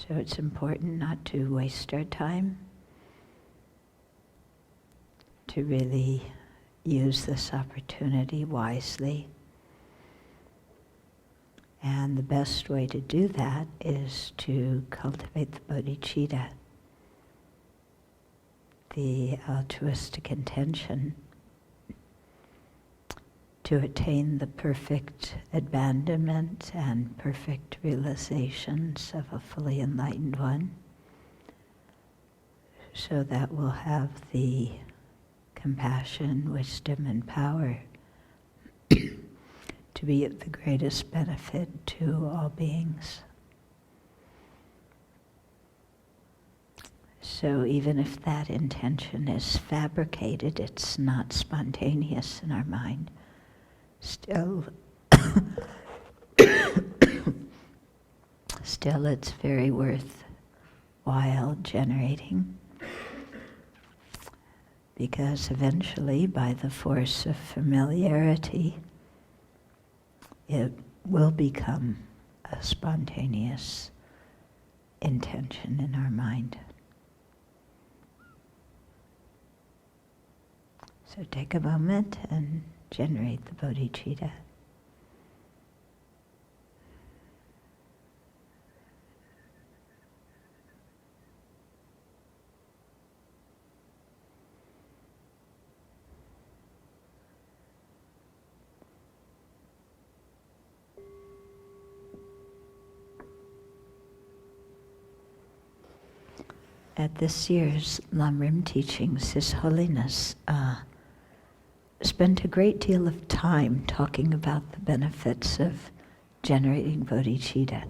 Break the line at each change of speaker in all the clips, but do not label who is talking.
So it's important not to waste our time, to really use this opportunity wisely. And the best way to do that is to cultivate the bodhicitta, the altruistic intention, to attain the perfect abandonment and perfect realizations of a fully enlightened one, so that we'll have the compassion, wisdom, and power to be of the greatest benefit to all beings. So even if that intention is fabricated, it's not spontaneous in our mind, still it's very worthwhile generating, because eventually, by the force of familiarity, it will become a spontaneous intention in our mind. So take a moment and generate the bodhicitta. At this year's Lamrim teachings, His Holiness spent a great deal of time talking about the benefits of generating bodhicitta.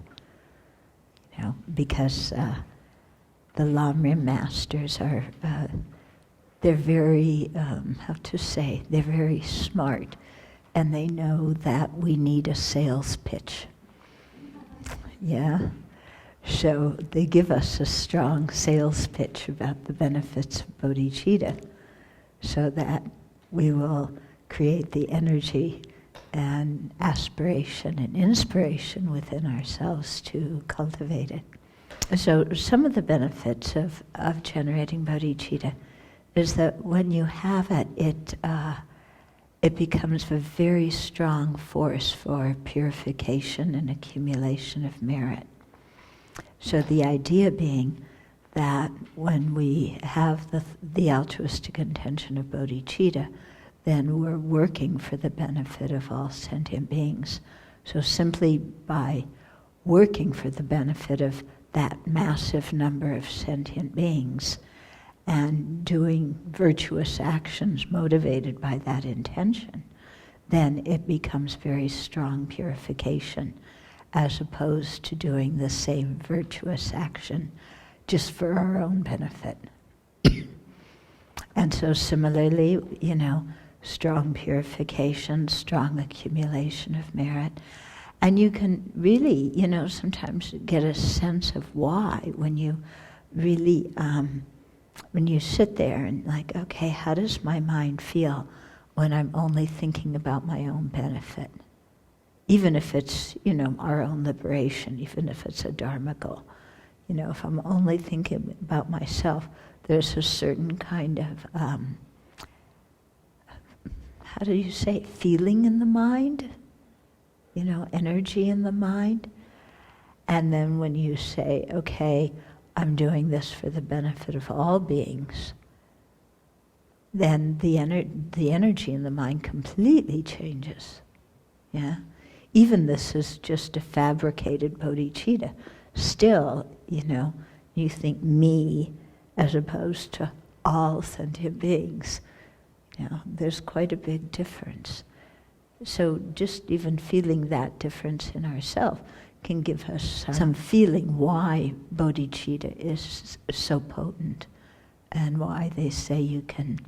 You know, because the Lamrim masters are, they're very, they're very smart, and they know that we need a sales pitch. Yeah? So they give us a strong sales pitch about the benefits of bodhicitta, so that we will create the energy and aspiration and inspiration within ourselves to cultivate it. So some of the benefits of generating bodhicitta is that when you have it, it becomes a very strong force for purification and accumulation of merit. So the idea being that when we have the altruistic intention of bodhicitta, then we're working for the benefit of all sentient beings. So simply by working for the benefit of that massive number of sentient beings and doing virtuous actions motivated by that intention, then it becomes very strong purification, as opposed to doing the same virtuous action just for our own benefit. And so similarly, you know, strong purification, strong accumulation of merit. And you can really, you know, sometimes get a sense of why when you really, when you sit there and like, okay, how does my mind feel when I'm only thinking about my own benefit? Even if it's, you know, our own liberation, even if it's a dharma goal. You know, if I'm only thinking about myself, there's a certain kind of, how do you say, feeling in the mind? You know, energy in the mind. And then when you say, okay, I'm doing this for the benefit of all beings, then the energy in the mind completely changes. Yeah? Even this is just a fabricated bodhicitta. Still, you know, you think me as opposed to all sentient beings. You know, there's quite a big difference. So just even feeling that difference in ourselves can give us some feeling why bodhicitta is so potent, and why they say you can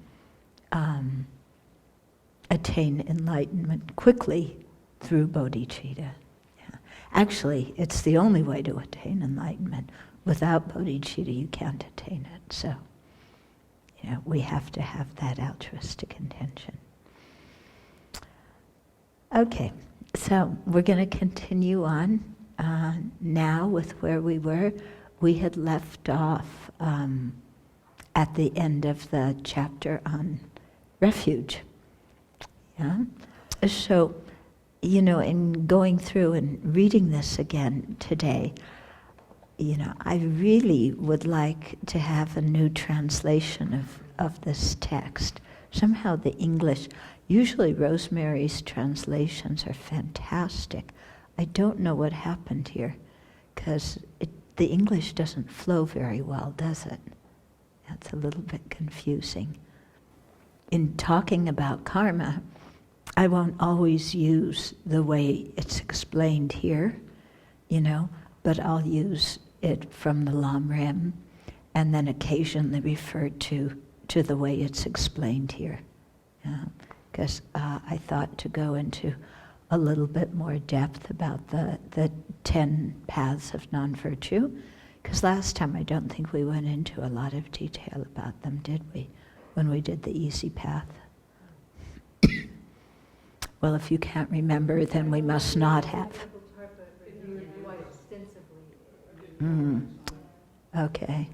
attain enlightenment quickly through bodhicitta. Yeah. Actually, it's the only way to attain enlightenment. Without bodhicitta, you can't attain it. So, you know, we have to have that altruistic intention. Okay, so we're going to continue on now with where we were. we had left off at the end of the chapter on refuge. Yeah? So, in going through and reading this again today, I really would like to have a new translation of this text. Somehow the English, usually Rosemary's translations are fantastic. I don't know what happened here, because the English doesn't flow very well, does it? That's a little bit confusing. In talking about karma, I won't always use the way it's explained here, but I'll use it from the Lamrim, and then occasionally refer to the way it's explained here. Because I thought to go into a little bit more depth about the 10 paths of non-virtue, because last time I don't think we went into a lot of detail about them, did we, when we did the easy path? Well, if you can't remember, then we must not have. Okay.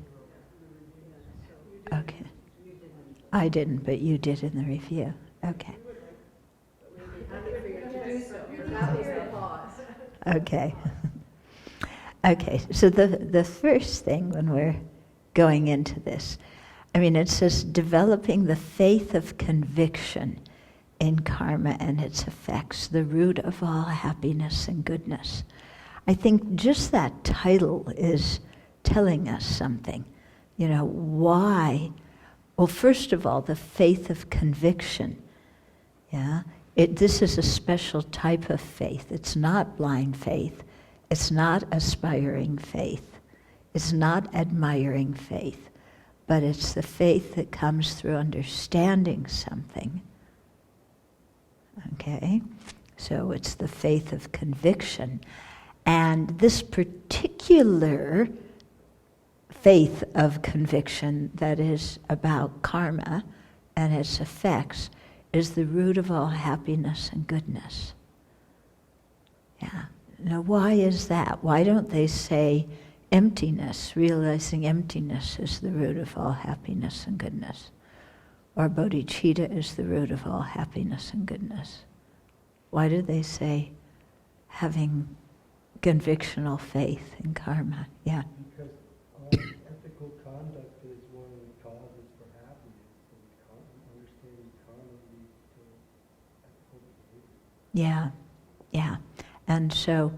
Okay. I didn't, but you did in the review. Okay. Okay. Okay, so the first thing when we're going into this, it says developing the faith of conviction in karma and its effects, the root of all happiness and goodness. I think just that title is telling us something. Why? Well, first of all, the faith of conviction. Yeah? This is a special type of faith. It's not blind faith. It's not aspiring faith. It's not admiring faith. But it's the faith that comes through understanding something. Okay? So it's the faith of conviction. And this particular faith of conviction that is about karma and its effects is the root of all happiness and goodness. Yeah. Now, why is that? Why don't they say emptiness, realizing emptiness is the root of all happiness and goodness? Or bodhicitta is the root of all happiness and goodness? Why do they say having convictional faith in karma? Yeah.
Because ethical conduct is one of the causes for happiness, and understanding karma leads to ethical behavior.
Yeah, yeah. And so,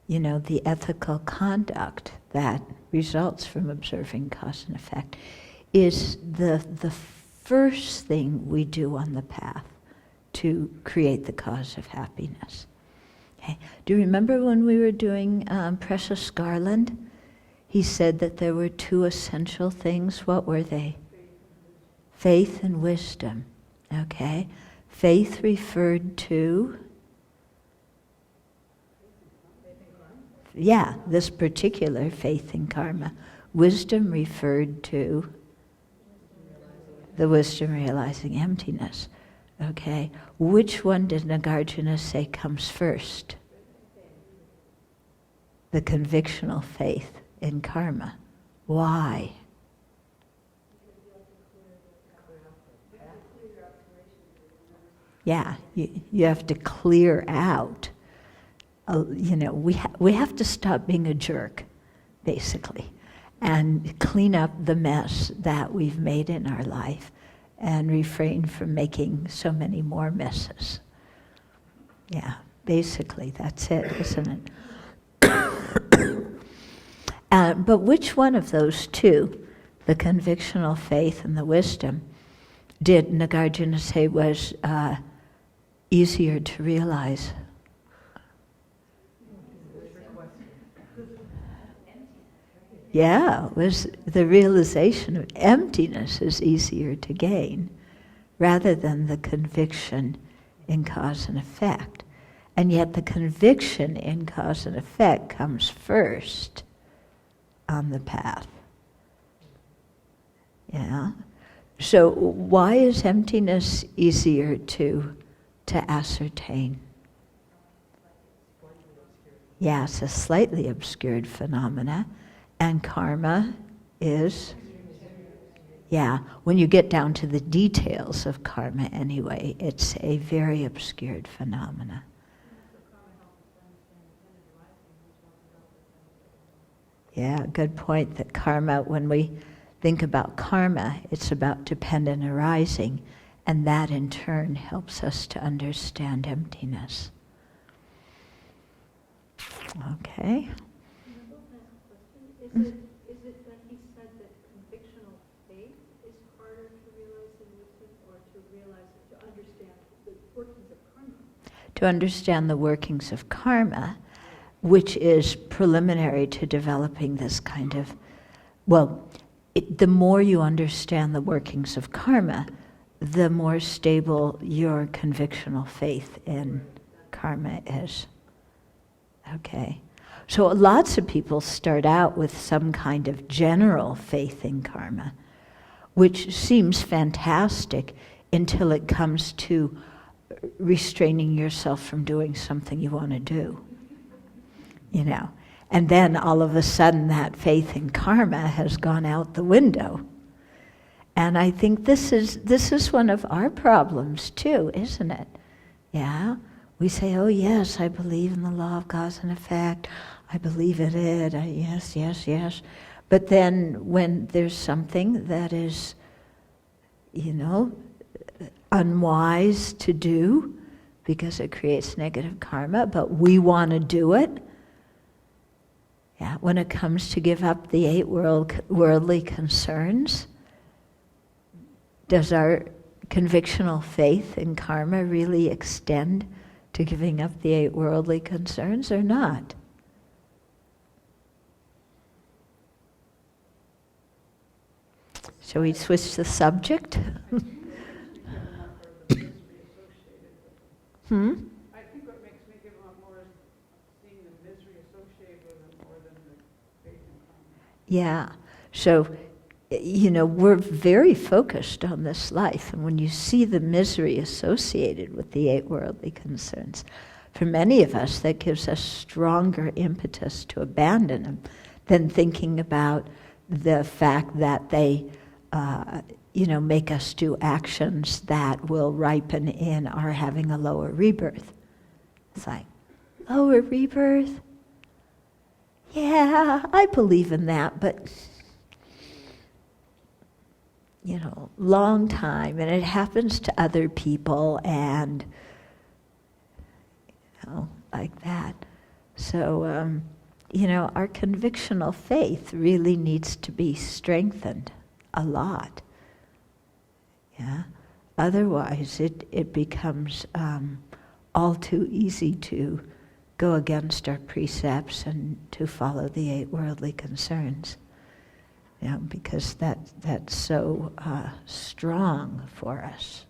the ethical conduct that results from observing cause and effect is the first thing we do on the path to create the cause of happiness. Okay. Do you remember when we were doing Precious Garland? He said that there were 2 essential things. What were they? Faith and wisdom. Okay. Faith referred to, this particular faith in karma. Wisdom referred to the wisdom realizing emptiness. Okay, which one did Nagarjuna say comes first? The convictional faith in karma. Why? Yeah, you have to clear out. We have to stop being a jerk, basically, and clean up the mess that we've made in our life and refrain from making so many more messes. Yeah, basically, that's it, isn't it? But which one of those 2, the convictional faith and the wisdom, did Nagarjuna say was easier to realize? Yeah, it was the realization of emptiness is easier to gain rather than the conviction in cause and effect. And yet the conviction in cause and effect comes first on the path. Yeah? So why is emptiness easier to ascertain? Yeah, it's a slightly obscured phenomena. And karma is? Yeah, when you get down to the details of karma anyway, it's a very obscured phenomena. Yeah, good point that karma, when we think about karma, it's about dependent arising, and that in turn helps us to understand emptiness. Okay.
Is it that he said that convictional faith is harder to realize in wisdom, or to understand the workings of karma?
To understand the workings of karma, which is preliminary to developing this kind of, the more you understand the workings of karma, the more stable your convictional faith in karma is. Okay. So lots of people start out with some kind of general faith in karma, which seems fantastic until it comes to restraining yourself from doing something you want to do. You know, and then all of a sudden that faith in karma has gone out the window. And I think this is one of our problems too, isn't it? Yeah, we say, oh yes, I believe in the law of cause and effect. I believe in it. Yes. But then when there's something that is, unwise to do because it creates negative karma, but we want to do it. Yeah, when it comes to give up the 8 worldly concerns, does our convictional faith in karma really extend to giving up the 8 worldly concerns or not? Shall we switch the subject?
I think what makes me give up more is seeing the misery associated with it more than the faith in karma.
Yeah. So, we're very focused on this life, and when you see the misery associated with the 8 worldly concerns, for many of us that gives us stronger impetus to abandon them than thinking about the fact that they make us do actions that will ripen in our having a lower rebirth. It's like, lower rebirth? Yeah, I believe in that, but, long time, and it happens to other people, and, like that. So, our convictional faith really needs to be strengthened a lot. Yeah. Otherwise, it becomes all too easy to go against our precepts and to follow the 8 worldly concerns. Yeah, because that's so strong for us.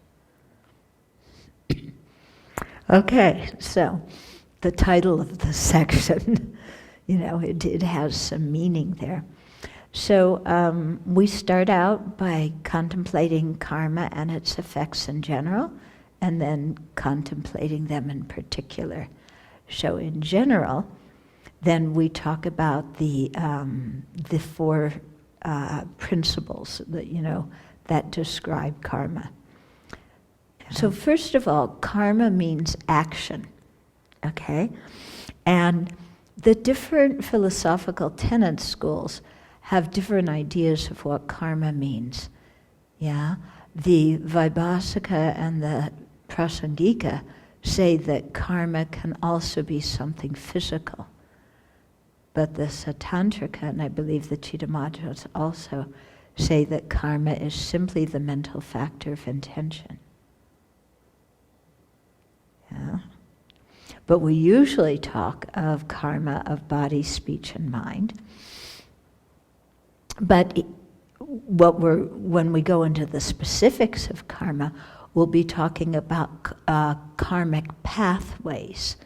Okay, so the title of the section, it has some meaning there. So we start out by contemplating karma and its effects in general, and then contemplating them in particular. So in general, then we talk about the 4 principles that describe karma. So first of all, karma means action, okay? And the different philosophical tenet schools have different ideas of what karma means. Yeah, the Vaibhasika and the Prasangika say that karma can also be something physical. But the Satantrika, and I believe the Chittamadhyas also, say that karma is simply the mental factor of intention. Yeah. But we usually talk of karma of body, speech, and mind. But when we go into the specifics of karma, we'll be talking about karmic pathways.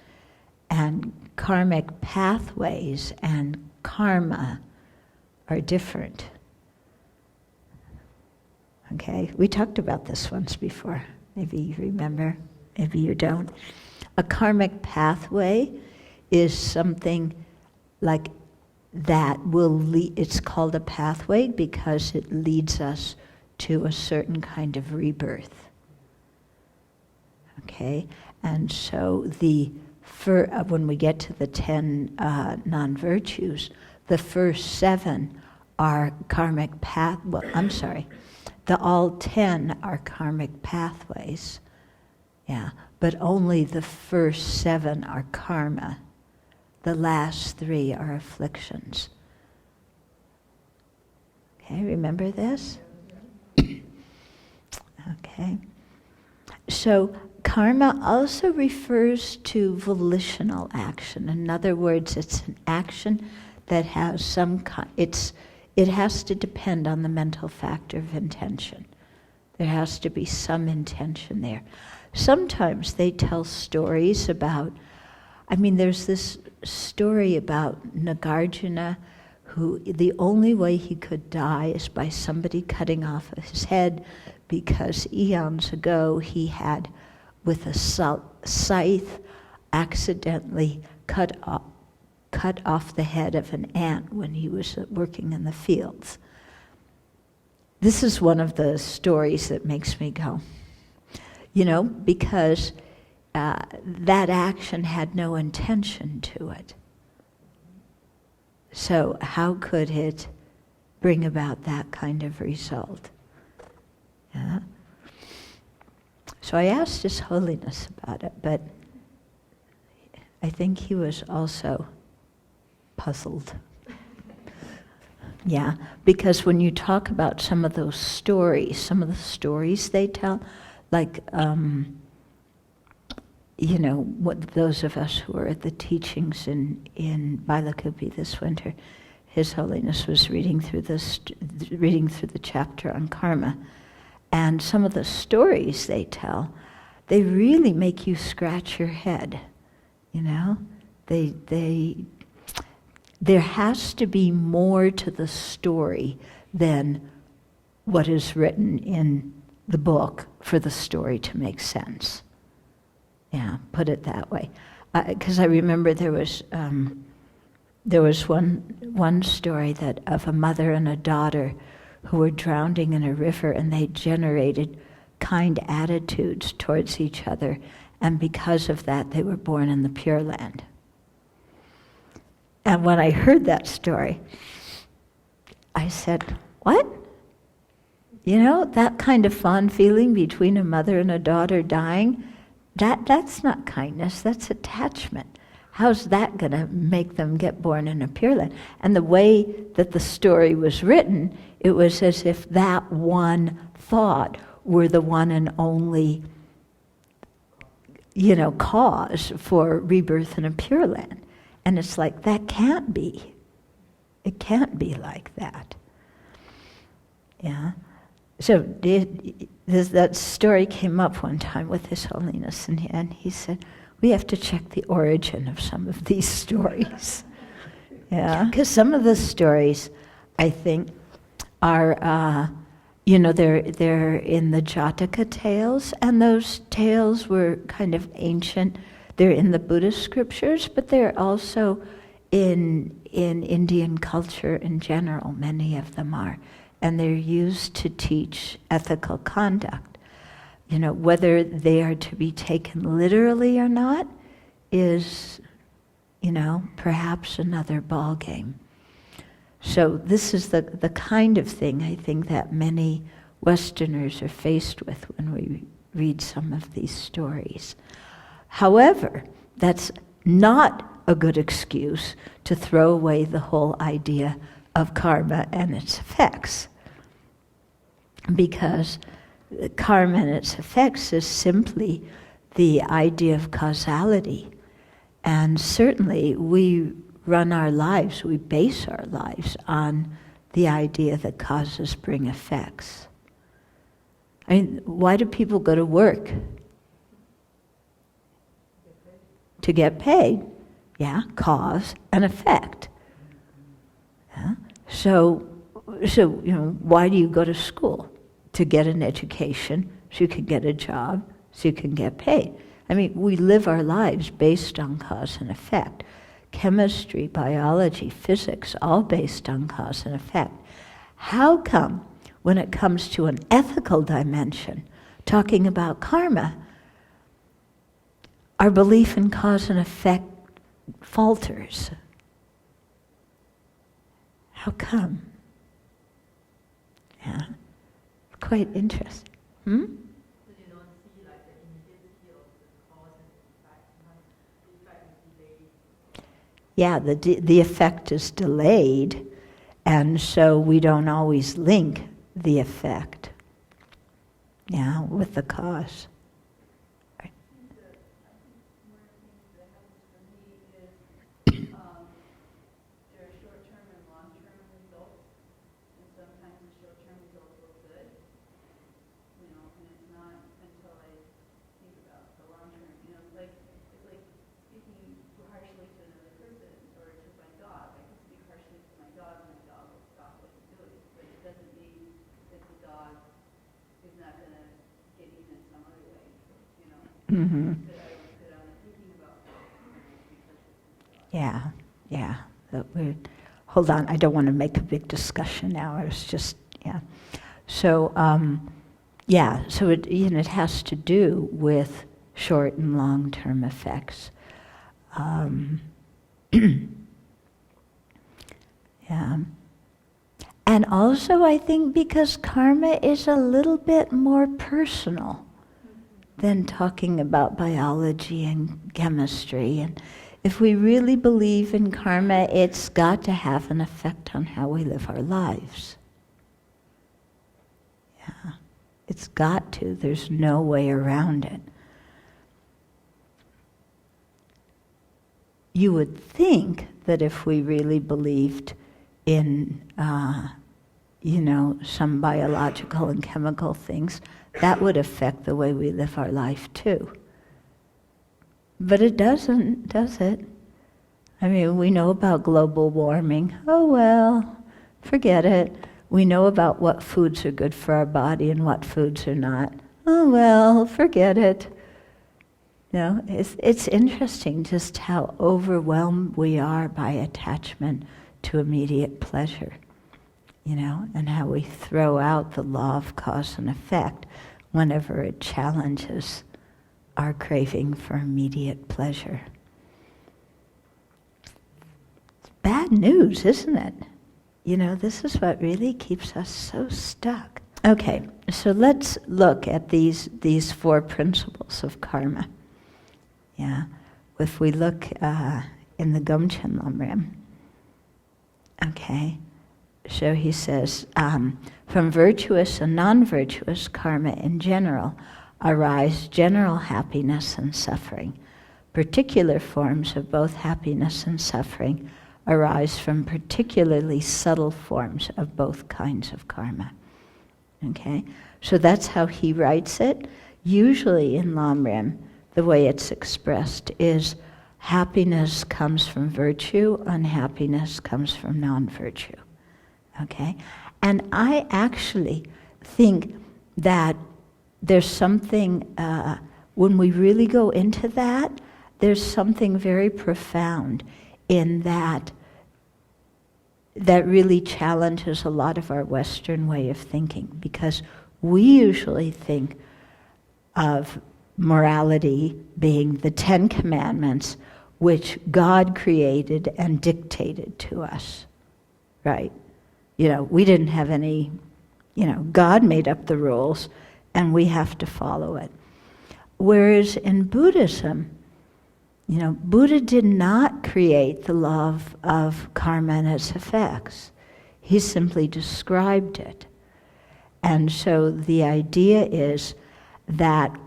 And karmic pathways and karma are different. Okay, we talked about this once before. Maybe you remember, maybe you don't. A karmic pathway is something like that will lead, it's called a pathway because it leads us to a certain kind of rebirth. Okay? And so when we get to the 10 non-virtues, the first 7 are karmic all 10 are karmic pathways. Yeah, but only the first 7 are karma. The last 3 are afflictions. Okay, remember this? Okay. So karma also refers to volitional action. In other words, it's an action that has it has to depend on the mental factor of intention. There has to be some intention there. Sometimes they tell stories about, there's this story about Nagarjuna, who the only way he could die is by somebody cutting off his head, because eons ago he had, with a scythe, accidentally cut off the head of an ant when he was working in the fields. This is one of the stories that makes me go, because that action had no intention to it. So how could it bring about that kind of result? Yeah. So I asked His Holiness about it, but I think he was also puzzled. Yeah, because when you talk about some of the stories they tell, like, what those of us who are at the teachings in Bailakupi this winter, His Holiness was reading through the chapter on karma, and some of the stories they tell, they really make you scratch your head. There has to be more to the story than what is written in the book for the story to make sense. Yeah, put it that way. Because I remember there was one story of a mother and a daughter who were drowning in a river, and they generated kind attitudes towards each other, and because of that they were born in the Pure Land. And when I heard that story, I said, what? That kind of fond feeling between a mother and a daughter dying, that's not kindness, that's attachment. How's that going to make them get born in a Pure Land? And the way that the story was written, it was as if that one thought were the one and only, cause for rebirth in a Pure Land. And it's like, that can't be. It can't be like that. Yeah. So that story came up one time with His Holiness, and he said, we have to check the origin of some of these stories. Yeah. Because some of the stories, I think, are, they're in the Jataka tales, and those tales were kind of ancient. They're in the Buddhist scriptures, but they're also in Indian culture in general. Many of them are. And they're used to teach ethical conduct. Whether they are to be taken literally or not is, perhaps another ball game. So this is the kind of thing I think that many Westerners are faced with when we read some of these stories. However, that's not a good excuse to throw away the whole idea of karma and its effects. Because karma and its effects is simply the idea of causality. And certainly we run our lives, we base our lives on the idea that causes bring effects. Why do people go to work? To get paid. Yeah, cause and effect. Yeah? So why do you go to school? To get an education, so you can get a job, so you can get paid. We live our lives based on cause and effect. chemistry, biology, physics, all based on cause and effect. How come, when it comes to an ethical dimension, talking about karma, our belief in cause and effect falters? How come? Yeah, quite interesting. Hmm? Yeah, the effect is delayed, and so we don't always link the effect, yeah, with the cause. Right.
There are short-term and long-term results, and sometimes the short-term results look good, and it's not until I think about the long-term, it's like speaking harshly to another person or to my dog. I can speak harshly to my dog and my dog will stop what it's doing, but it doesn't mean that the dog is not going to get even some other way,
Mm-hmm.
that I'm thinking about because it's my dog.
Yeah, yeah. Hold on, I don't want to make a big discussion now. I was just, yeah. So, so it has to do with short and long-term effects. Yeah. And also, I think because karma is a little bit more personal than talking about biology and chemistry. And if we really believe in karma, it's got to have an effect on how we live our lives. Yeah, it's got to. There's no way around it. You would think that if we really believed in, some biological and chemical things, that would affect the way we live our life too. But it doesn't, does it? I mean, we know about global warming. Oh well, forget it. We know about what foods are good for our body and what foods are not. Oh well, forget it. It's interesting just how overwhelmed we are by attachment to immediate pleasure, and how we throw out the law of cause and effect whenever it challenges our craving for immediate pleasure. It's bad news, isn't it? This is what really keeps us so stuck. Okay, so let's look at these 4 principles of karma. Yeah, if we look in the Gomchen Lamrim, okay, so he says, from virtuous and non-virtuous karma in general arise general happiness and suffering. Particular forms of both happiness and suffering arise from particularly subtle forms of both kinds of karma. Okay, so that's how he writes it. Usually in Lamrim, the way it's expressed is happiness comes from virtue, unhappiness comes from non-virtue. Okay? And I actually think that there's something, when we really go into that, there's something very profound in that really challenges a lot of our Western way of thinking, because we usually think of morality being the 10 Commandments, which God created and dictated to us, right? We didn't have any, God made up the rules, and we have to follow it. Whereas in Buddhism, Buddha did not create the law of karma and its effects. He simply described it. And so the idea is that,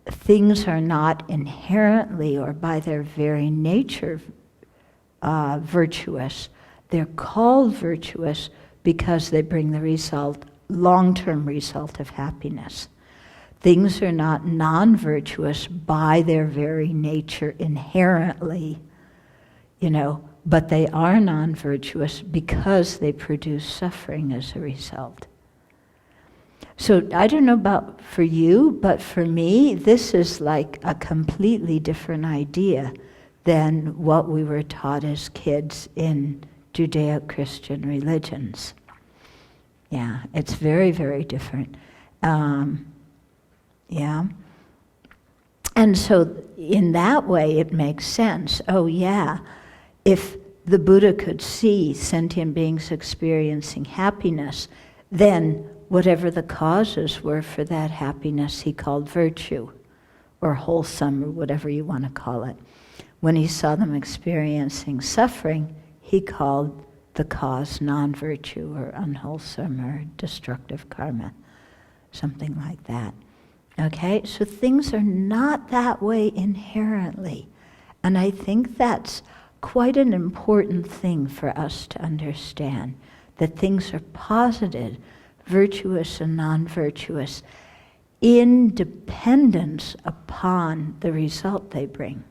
things are not inherently or by their very nature virtuous. They're called virtuous because they bring the long-term result of happiness. Things are not non-virtuous by their very nature inherently, but they are non-virtuous because they produce suffering as a result. So I don't know about for you, but for me, this is like a completely different idea than what we were taught as kids in Judeo-Christian religions. Yeah, it's very, very different. Yeah. And so in that way it makes sense. Oh yeah, if the Buddha could see sentient beings experiencing happiness, then whatever the causes were for that happiness he called virtue, or wholesome, or whatever you want to call it. When he saw them experiencing suffering, he called the cause non-virtue, or unwholesome, or destructive karma, something like that. Okay, so things are not that way inherently. And I think that's quite an important thing for us to understand, that things are posited, virtuous and non-virtuous, in dependence upon the result they bring.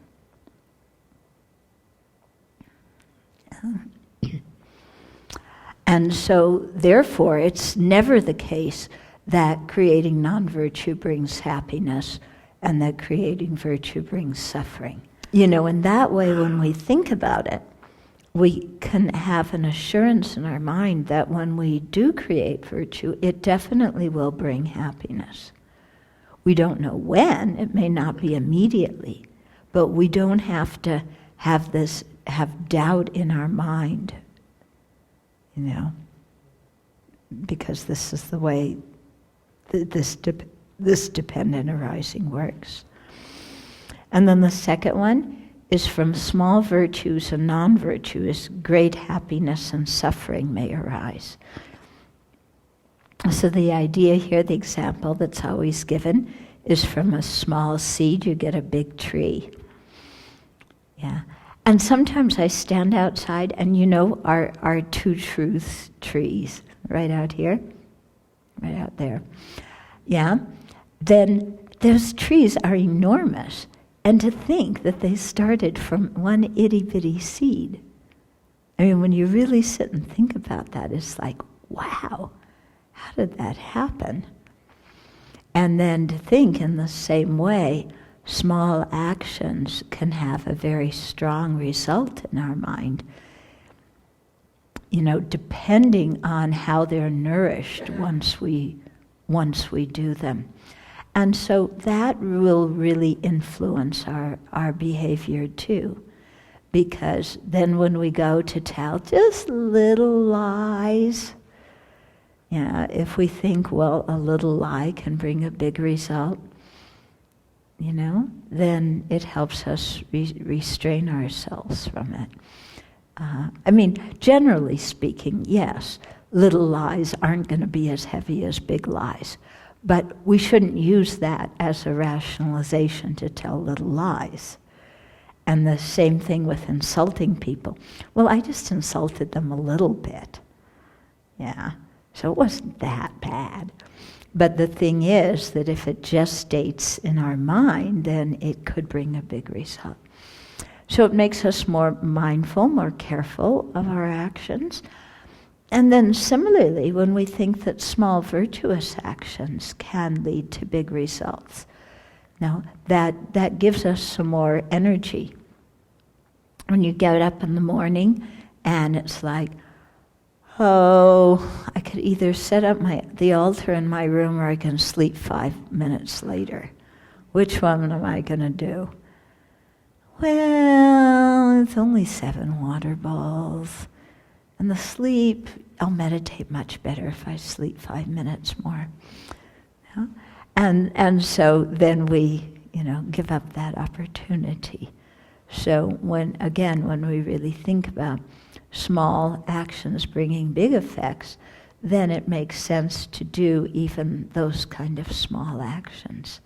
And so, therefore, it's never the case that creating non-virtue brings happiness and that creating virtue brings suffering. You know, in that way, when we think about it, we can have an assurance in our mind that when we do create virtue, it definitely will bring happiness. We don't know when, it may not be immediately, but we don't have to have doubt in our mind, you know, because this is the way this dependent arising works. And then the second one is from small virtues and non-virtues, great happiness and suffering may arise. So the idea here, the example that's always given, is from a small seed you get a big tree. Yeah. And sometimes I stand outside and you know our two truths trees, right out here, right out there. Yeah. Then those trees are enormous. And to think that they started from one itty-bitty seed. I mean, when you really sit and think about that, it's like, wow, how did that happen? And then to think in the same way, small actions can have a very strong result in our mind, you know, depending on how they're nourished once we do them. And so that will really influence our behavior too. Because then when we go to tell just little lies, yeah, if we think, well, a little lie can bring a big result, you know, then it helps us restrain ourselves from it. I mean, generally speaking, yes, little lies aren't going to be as heavy as big lies. But we shouldn't use that as a rationalization to tell little lies. And the same thing with insulting people. Well, I just insulted them a little bit. Yeah, so it wasn't that bad. But the thing is that if it gestates in our mind, then it could bring a big result. So it makes us more mindful, more careful of our actions. And then similarly, when we think that small virtuous actions can lead to big results, now that gives us some more energy. When you get up in the morning and it's like, oh, I could either set up the altar in my room or I can sleep 5 minutes later. Which one am I going to do? Well, it's only 7 water bowls. And the sleep, I'll meditate much better if I sleep 5 minutes more. You know? And so then we, you know, give up that opportunity. So when we really think about small actions bringing big effects, then it makes sense to do even those kind of small actions.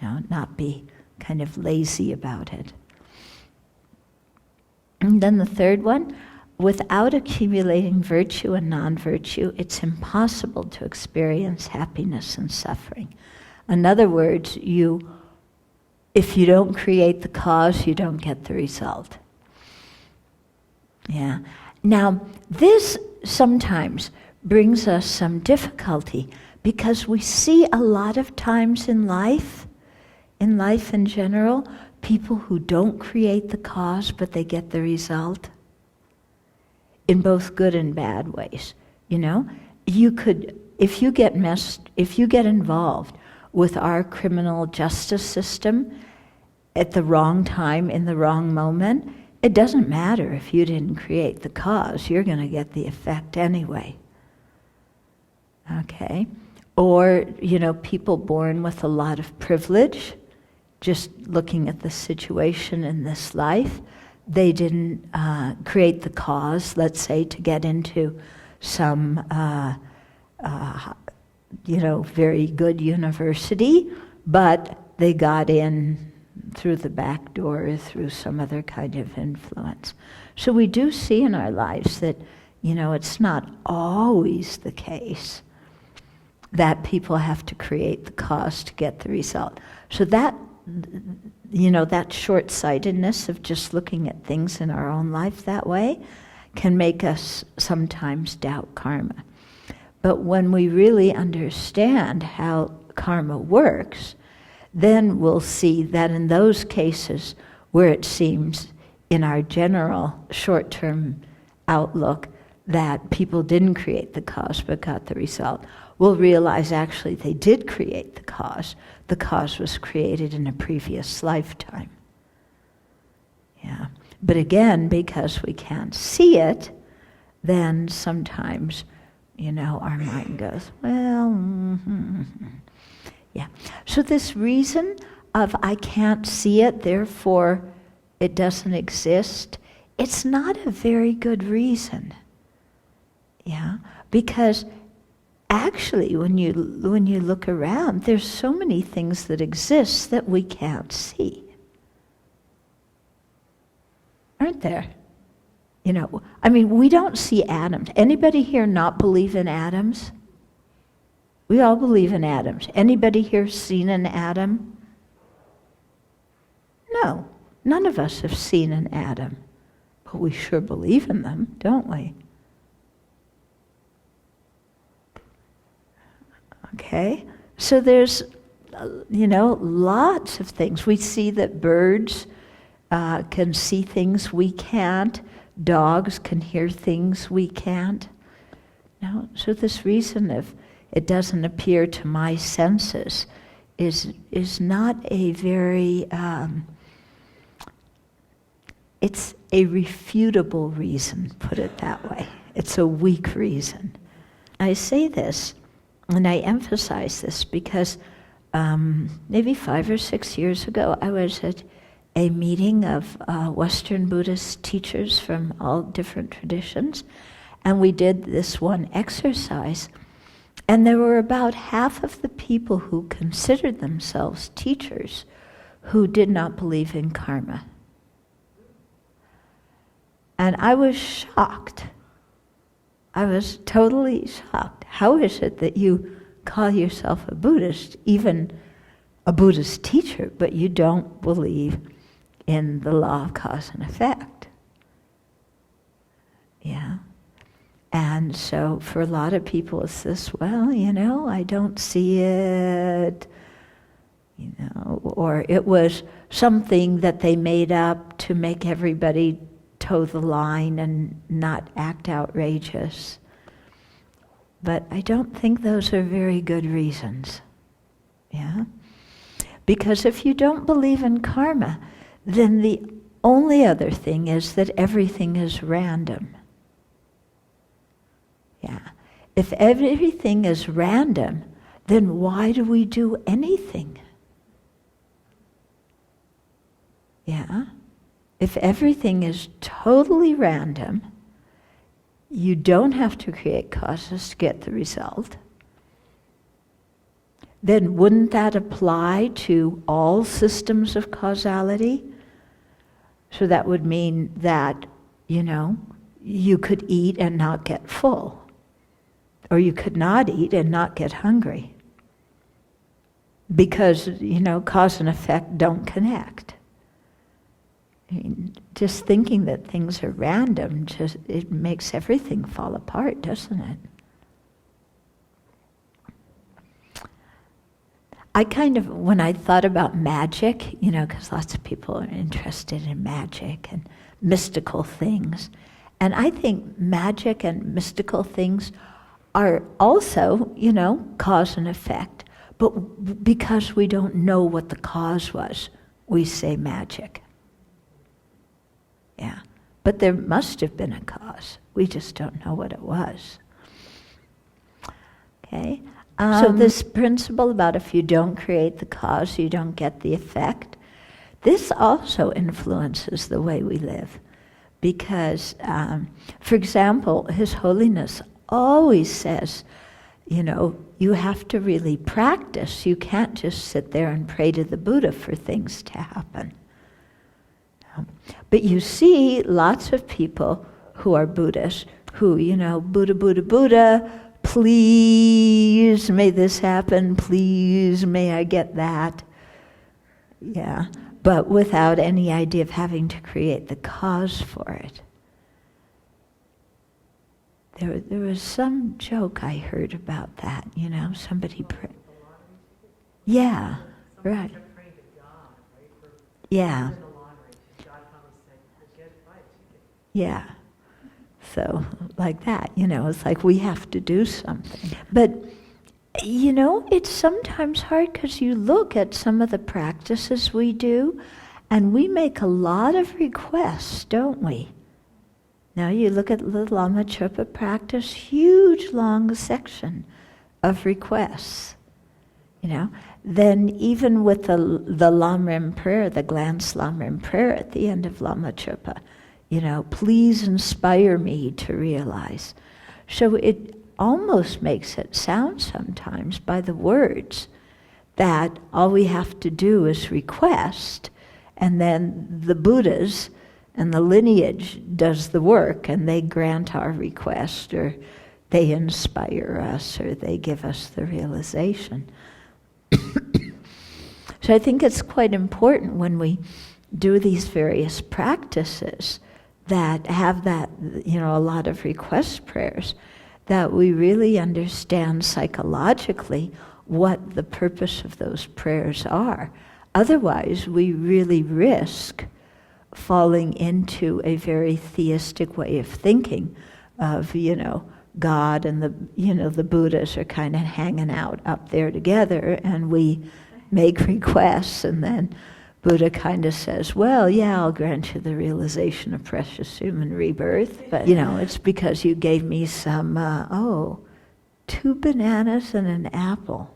You know, not be kind of lazy about it. And then the third one, without accumulating virtue and non-virtue, it's impossible to experience happiness and suffering. In other words, if you don't create the cause, you don't get the result. Yeah. Now, this sometimes brings us some difficulty because we see a lot of times in life in general, people who don't create the cause, but they get the result in both good and bad ways. You know, you could, if you get involved with our criminal justice system at the wrong time, in the wrong moment, it doesn't matter if you didn't create the cause, you're going to get the effect anyway. Okay? Or, you know, people born with a lot of privilege, just looking at the situation in this life, they didn't create the cause, let's say, to get into some, you know, very good university, but they got in through the back door or through some other kind of influence. So we do see in our lives that, you know, it's not always the case that people have to create the cause to get the result. So that, you know, that short-sightedness of just looking at things in our own life that way can make us sometimes doubt karma. But when we really understand how karma works, then we'll see that in those cases where it seems in our general short-term outlook that people didn't create the cause but got the result, we'll realize actually they did create the cause. The cause was created in a previous lifetime. Yeah. But again, because we can't see it, then sometimes, you know, our mind goes, well, yeah. So this reason of I can't see it, therefore it doesn't exist, it's not a very good reason. Yeah, because actually when you look around, there's so many things that exist that we can't see. Aren't there? You know, I mean, we don't see atoms. Anybody here not believe in atoms? We all believe in atoms. Anybody here seen an atom? No, none of us have seen an atom. But we sure believe in them, don't we? Okay, so there's, you know, lots of things. We see that birds can see things we can't. Dogs can hear things we can't. No, so this reason of it doesn't appear to my senses is not a very, it's a refutable reason, put it that way. It's a weak reason. I say this, and I emphasize this because maybe 5 or 6 years ago, I was at a meeting of Western Buddhist teachers from all different traditions, and we did this one exercise, and there were about half of the people who considered themselves teachers who did not believe in karma. And I was shocked. I was totally shocked. How is it that you call yourself a Buddhist, even a Buddhist teacher, but you don't believe in the law of cause and effect? Yeah. And so for a lot of people it's this, well, you know, I don't see it, you know, or it was something that they made up to make everybody toe the line and not act outrageous. But I don't think those are very good reasons. Yeah? Because if you don't believe in karma, then the only other thing is that everything is random. Yeah. If everything is random, then why do we do anything? Yeah. If everything is totally random, you don't have to create causes to get the result, then wouldn't that apply to all systems of causality? So that would mean that, you know, you could eat and not get full. Or you could not eat and not get hungry. Because, you know, cause and effect don't connect. I mean, just thinking that things are random, it makes everything fall apart, doesn't it? I kind of, when I thought about magic, because lots of people are interested in magic and mystical things, and I think magic and mystical things are also, cause and effect. But because we don't know what the cause was, we say magic. Yeah. But there must have been a cause. We just don't know what it was. Okay? So this principle about if you don't create the cause, you don't get the effect, this also influences the way we live. Because, for example, His Holiness always says, you have to really practice. You can't just sit there and pray to the Buddha for things to happen. But you see lots of people who are Buddhists who, Buddha, Buddha, Buddha, please may this happen, please may I get that. Yeah, but without any idea of having to create the cause for it. There was some joke I heard about that, somebody yeah, right. Yeah. Yeah. So, like that, it's like we have to do something. But, it's sometimes hard because you look at some of the practices we do, and we make a lot of requests, don't we? Now you look at the Lama Chöpa practice, huge long section of requests. Then even with the Lamrim prayer, the glance Lamrim prayer at the end of Lama Chöpa, please inspire me to realize. So it almost makes it sound sometimes by the words that all we have to do is request, and then the Buddhas and the lineage does the work, and they grant our request, or they inspire us, or they give us the realization. So I think it's quite important when we do these various practices that have that, a lot of request prayers, that we really understand psychologically what the purpose of those prayers are. Otherwise, we really risk falling into a very theistic way of thinking of, God and the Buddhas are kind of hanging out up there together, and we make requests, and then Buddha kind of says, well, yeah, I'll grant you the realization of precious human rebirth, but, it's because you gave me some, 2 bananas and an apple.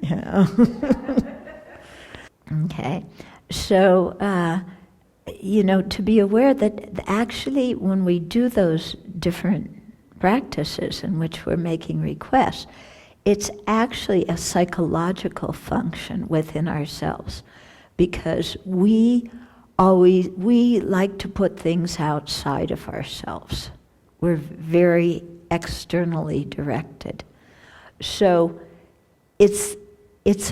Yeah. Okay. So, to be aware that actually when we do those different practices in which we're making requests, it's actually a psychological function within ourselves, because we like to put things outside of ourselves. We're very externally directed. So it's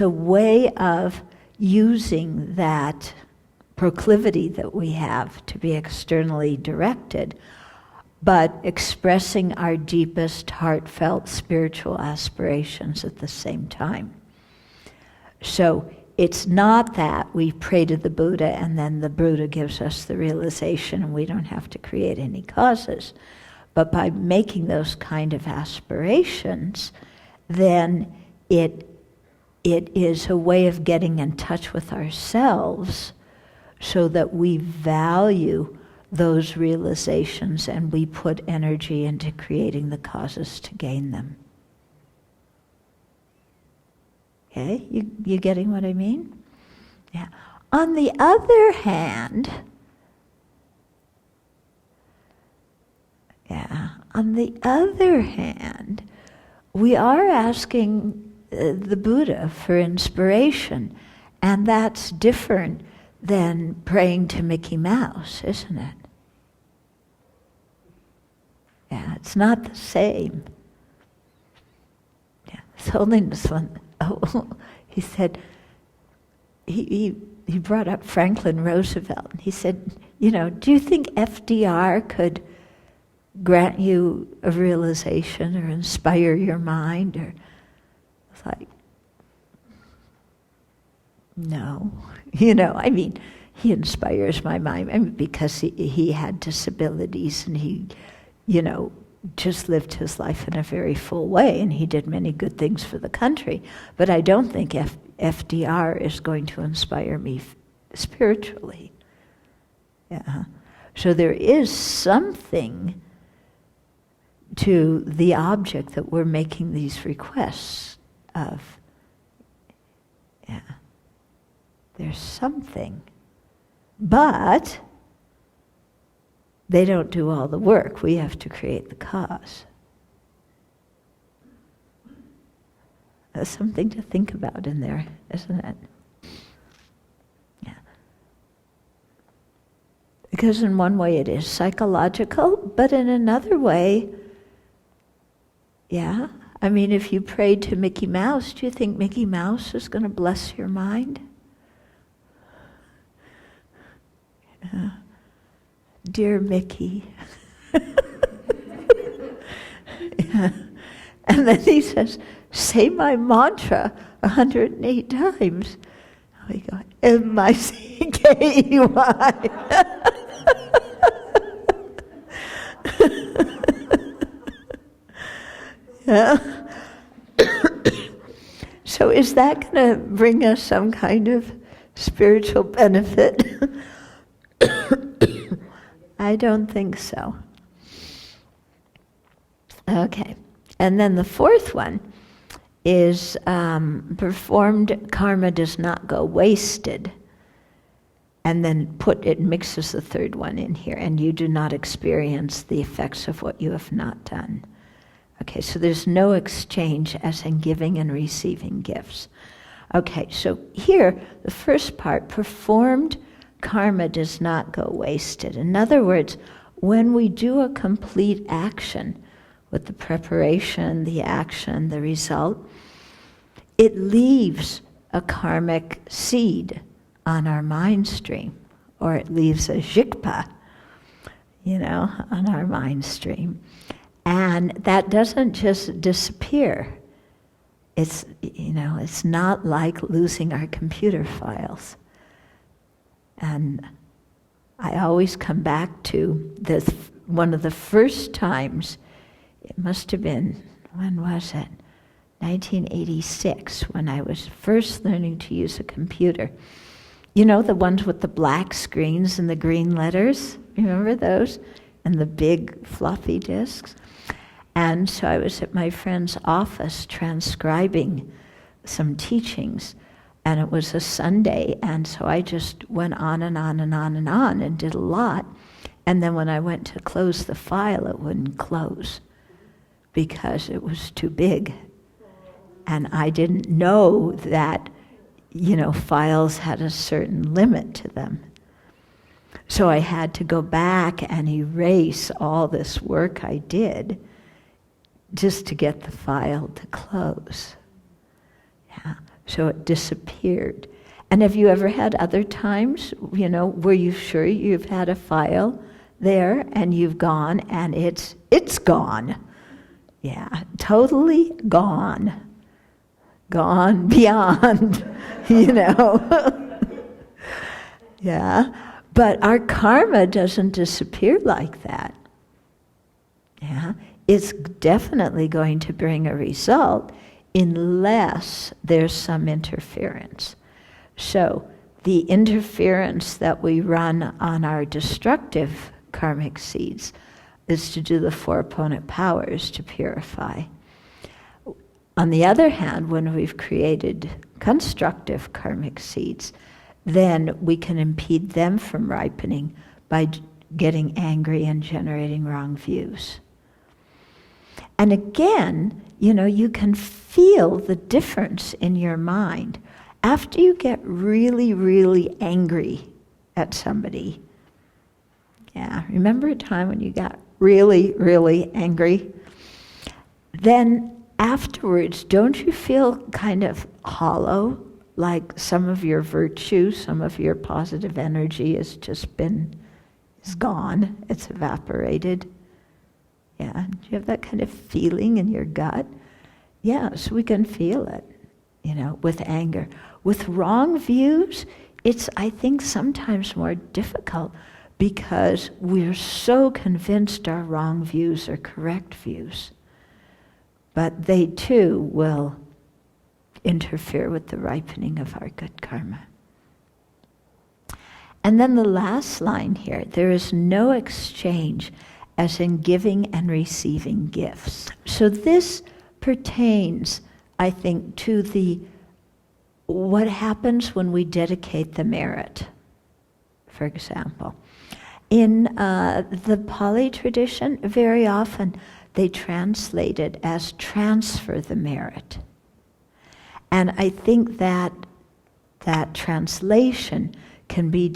a way of using that proclivity that we have to be externally directed, but expressing our deepest heartfelt spiritual aspirations at the same time. So it's not that we pray to the Buddha and then the Buddha gives us the realization and we don't have to create any causes. But by making those kind of aspirations, then it is a way of getting in touch with ourselves so that we value those realizations and we put energy into creating the causes to gain them. Okay, you getting what I mean? Yeah. On the other hand, we are asking the Buddha for inspiration, and that's different than praying to Mickey Mouse, isn't it? Yeah, it's not the same. Yeah, it's only this one. Oh, he said, he brought up Franklin Roosevelt, and he said, do you think FDR could grant you a realization or inspire your mind, or it's like, no. I mean, he inspires my mind because he had disabilities and he, just lived his life in a very full way, and he did many good things for the country. But I don't think FDR is going to inspire me spiritually. Yeah. So there is something to the object that we're making these requests of. Yeah. There's something. But they don't do all the work. We have to create the cause. That's something to think about in there, isn't it? Yeah. Because in one way it is psychological, but in another way, yeah. I mean, if you prayed to Mickey Mouse, do you think Mickey Mouse is going to bless your mind? Yeah. Dear Mickey. Yeah. And then he says, say my mantra 108 times. We go, M-I-C-K-E-Y. Yeah. So is that going to bring us some kind of spiritual benefit? I don't think so. Okay. And then the fourth one is performed karma does not go wasted. And then it mixes the third one in here, and you do not experience the effects of what you have not done. Okay, so there's no exchange as in giving and receiving gifts. Okay, so here, the first part, performed karma does not go wasted. In other words, when we do a complete action with the preparation, the action, the result, it leaves a karmic seed on our mind stream, or it leaves a jikpa, on our mind stream. And that doesn't just disappear. It's not like losing our computer files. And I always come back to this, one of the first times, it must have been, when was it? 1986, when I was first learning to use a computer. The ones with the black screens and the green letters? Remember those? And the big floppy disks? And so I was at my friend's office transcribing some teachings, and it was a Sunday, and so I just went on and on and on and on and did a lot. And then when I went to close the file, it wouldn't close because it was too big. And I didn't know that, files had a certain limit to them. So I had to go back and erase all this work I did just to get the file to close. Yeah. So it disappeared. And have you ever had other times, were you sure you've had a file there and you've gone and it's gone? Yeah, totally gone. Gone beyond, Yeah, but our karma doesn't disappear like that. Yeah, it's definitely going to bring a result unless there's some interference. So the interference that we run on our destructive karmic seeds is to do the four opponent powers to purify. On the other hand, when we've created constructive karmic seeds, then we can impede them from ripening by getting angry and generating wrong views. And again, you can feel the difference in your mind. After you get really, really angry at somebody, yeah, remember a time when you got really, really angry? Then afterwards, don't you feel kind of hollow, like some of your virtue, some of your positive energy is gone, it's evaporated? Yeah, do you have that kind of feeling in your gut? Yes, we can feel it, with anger. With wrong views, it's, I think, sometimes more difficult because we're so convinced our wrong views are correct views. But they too will interfere with the ripening of our good karma. And then the last line here, there is no exchange as in giving and receiving gifts. So this pertains, I think, to what happens when we dedicate the merit, for example. In the Pali tradition, very often they translate it as transfer the merit. And I think that translation can be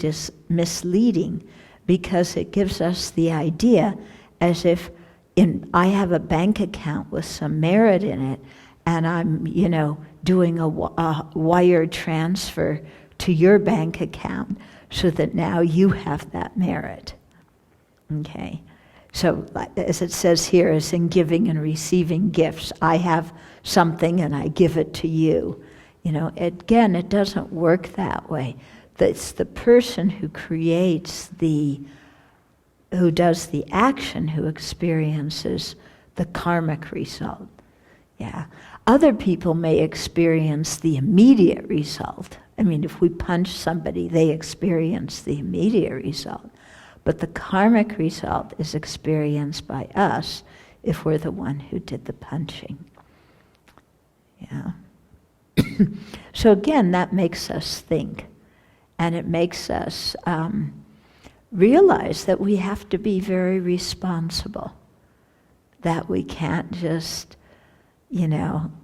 misleading because it gives us the idea as if I have a bank account with some merit in it and I'm, doing a wire transfer to your bank account so that now you have that merit. Okay? So as it says here, as in giving and receiving gifts, I have something and I give it to you. Again, it doesn't work that way. It's the person who creates who does the action, who experiences the karmic result. Yeah. Other people may experience the immediate result. I mean, if we punch somebody, they experience the immediate result. But the karmic result is experienced by us if we're the one who did the punching. Yeah. So again, that makes us think. And it makes us realize that we have to be very responsible. That we can't just,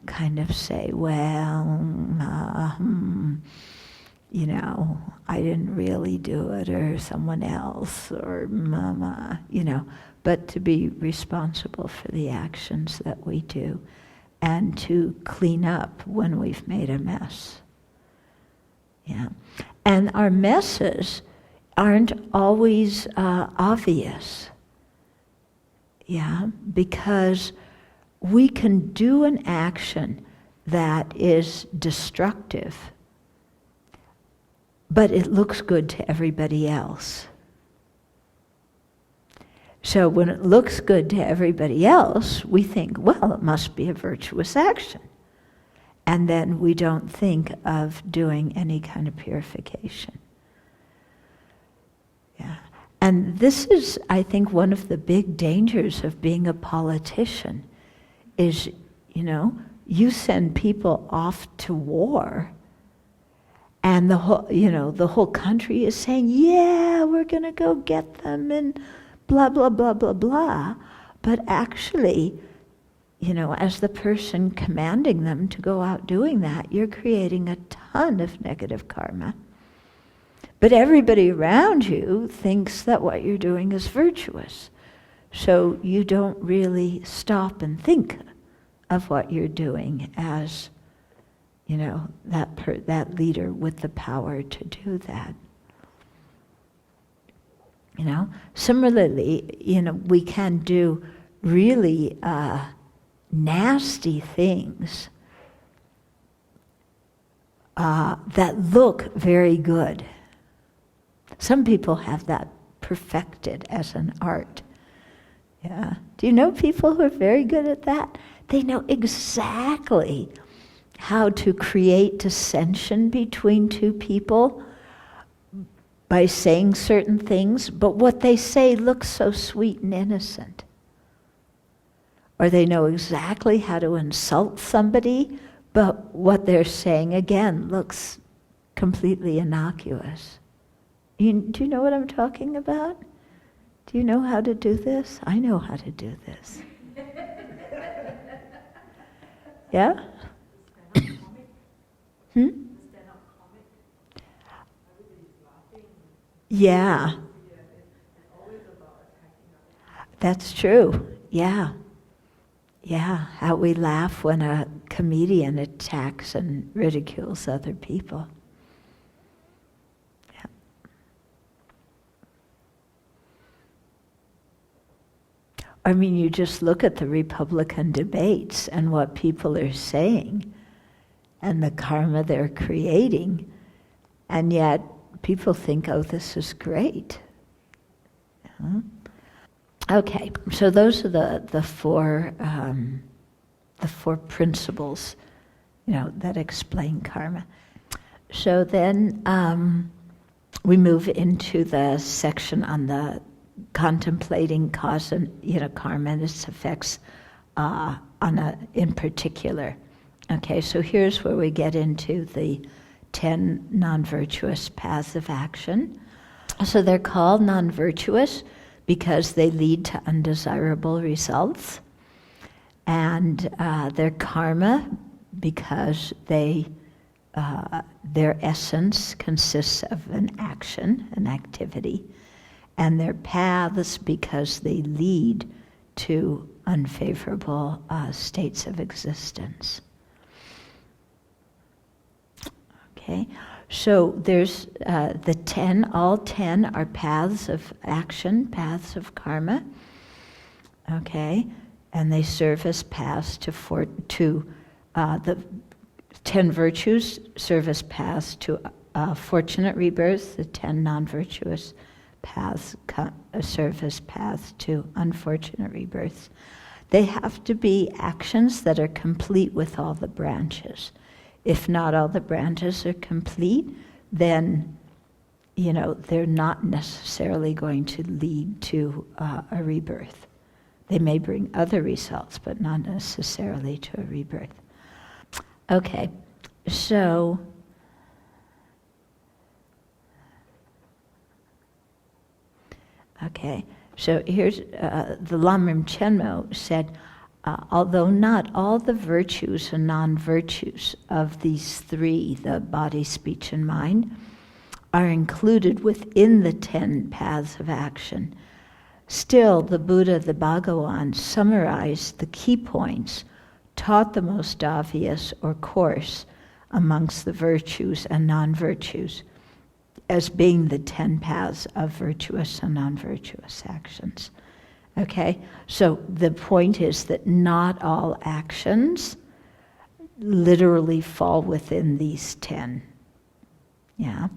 kind of say, well, I didn't really do it, or someone else, or mama, but to be responsible for the actions that we do and to clean up when we've made a mess. Yeah. And our messes aren't always obvious. Yeah, because we can do an action that is destructive, but it looks good to everybody else. So when it looks good to everybody else, we think, well, it must be a virtuous action. And then we don't think of doing any kind of purification. Yeah. And this is, I think, one of the big dangers of being a politician is, you send people off to war and the whole country is saying, yeah, we're going to go get them and blah, blah, blah, blah, blah. But actually, as the person commanding them to go out doing that, you're creating a ton of negative karma. But everybody around you thinks that what you're doing is virtuous. So you don't really stop and think of what you're doing as, that leader with the power to do that. Similarly, we can do really nasty things that look very good. Some people have that perfected as an art. Yeah. Do you know people who are very good at that? They know exactly how to create dissension between two people by saying certain things, but what they say looks so sweet and innocent. Or they know exactly how to insult somebody, but what they're saying, again, looks completely innocuous. Do you know what I'm talking about? Do you know how to do this? I know how to do this. Yeah? Yeah. That's true. Yeah. Yeah. How we laugh when a comedian attacks and ridicules other people. I mean, you just look at the Republican debates and what people are saying and the karma they're creating, and yet people think, oh, this is great. Huh? Okay, so those are the four principles, that explain karma. So then we move into the section on the contemplating cause and karma and its effects in particular. Okay, so here's where we get into the 10 non-virtuous paths of action. So they're called non-virtuous because they lead to undesirable results, and they're karma because their essence consists of an action, an activity, and they're paths because they lead to unfavorable states of existence. Okay, so there's the 10, all 10 are paths of action, paths of karma. Okay, and they serve as paths to the 10 virtues serve as paths to fortunate rebirth. The 10 non-virtuous paths serve as paths to unfortunate rebirths. They have to be actions that are complete with all the branches. If not all the branches are complete, then they're not necessarily going to lead to a rebirth. They may bring other results, but not necessarily to a rebirth. Okay, so here's the Lamrim Chenmo said, although not all the virtues and non-virtues of these three, the body, speech, and mind, are included within the 10 paths of action, still the Buddha, the Bhagavan, summarized the key points, taught the most obvious or coarse amongst the virtues and non-virtues as being the 10 paths of virtuous and non-virtuous actions. Okay, so the point is that not all actions literally fall within these 10. Yeah,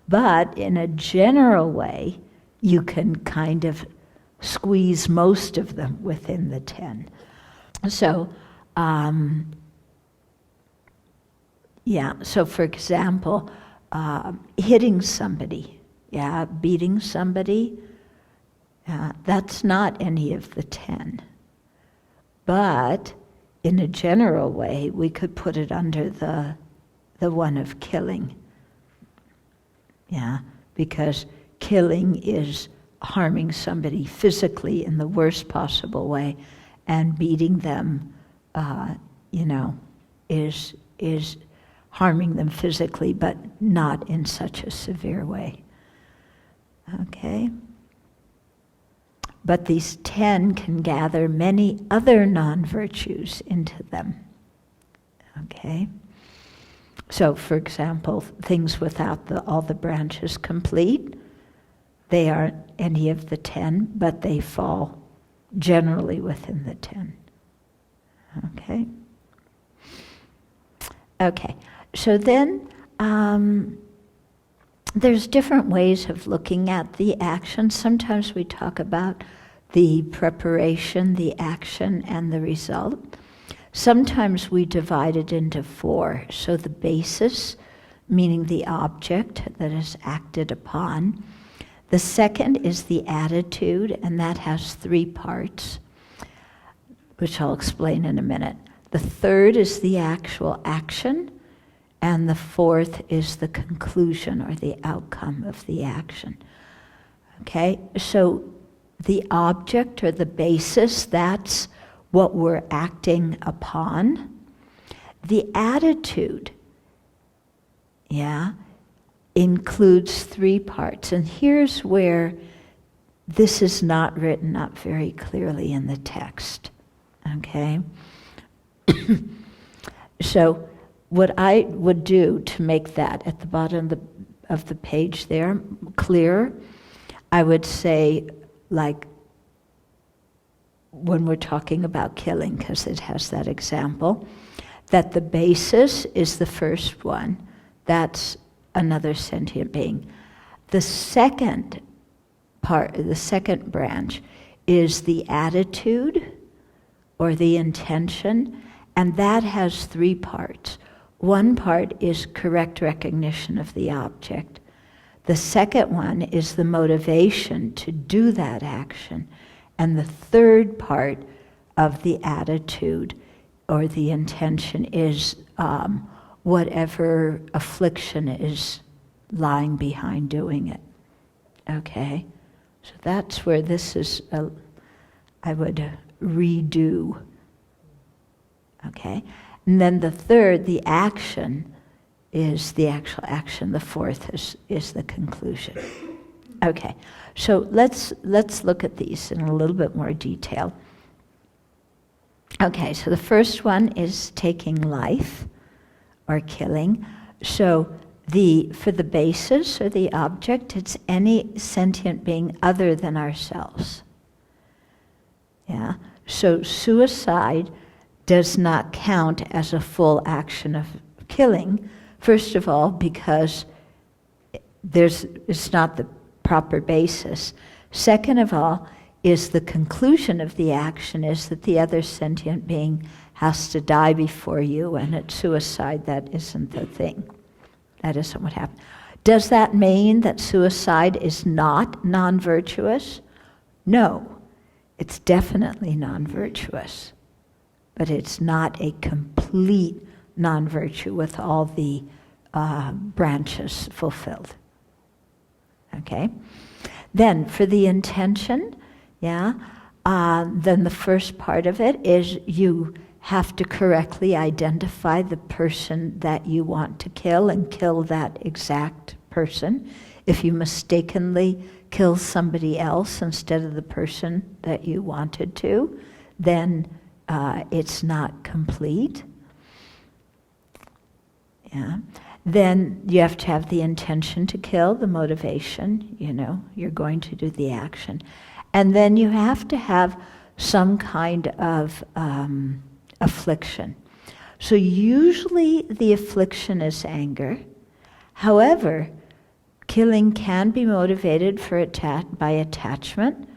but in a general way, you can kind of squeeze most of them within the 10. So, so for example, hitting somebody, beating somebody, that's not any of the 10. But in a general way, we could put it under the one of killing. Because killing is harming somebody physically in the worst possible way, and beating them, is harming them physically, but not in such a severe way. Okay? But these 10 can gather many other non-virtues into them. Okay? So, for example, things without all the branches complete, they aren't any of the 10, but they fall generally within the 10. Okay? Okay, so then there's different ways of looking at the action. Sometimes we talk about the preparation, the action, and the result. Sometimes we divide it into 4. So the basis, meaning the object that is acted upon. The second is the attitude, and that has 3 parts, which I'll explain in a minute. The third is the actual action, and the fourth is the conclusion or the outcome of the action. Okay, so the object or the basis, that's what we're acting upon. The attitude, includes 3 parts. And here's where this is not written up very clearly in the text. Okay? So what I would do to make that at the bottom of the page there clear, I would say, like, when we're talking about killing, because it has that example, that the basis is the first one. That's another sentient being. The second part, the second branch, is the attitude or the intention, and that has three parts. One part is correct recognition of the object. The second one is the motivation to do that action. And the third part of the attitude or the intention is whatever affliction is lying behind doing it. Okay? So that's where this is, I would redo. Okay? And then the third, the action, is the actual action. The fourth is the conclusion. Okay, so let's look at these in a little bit more detail. Okay, so the first one is taking life or killing. So for the basis or the object, it's any sentient being other than ourselves. Yeah. So suicide does not count as a full action of killing. First of all, because it's not the proper basis. Second of all, is the conclusion of the action is that the other sentient being has to die before you, and at suicide that isn't the thing. That isn't what happened. Does that mean that suicide is not non-virtuous? No, it's definitely non-virtuous, but it's not a complete non-virtue with all the branches fulfilled. Okay? Then for the intention, then the first part of it is you have to correctly identify the person that you want to kill and kill that exact person. If you mistakenly kill somebody else instead of the person that you wanted to, then it's not complete. Yeah. Then you have to have the intention to kill, the motivation, you're going to do the action. And then you have to have some kind of affliction. So usually the affliction is anger. However, killing can be motivated by attachment.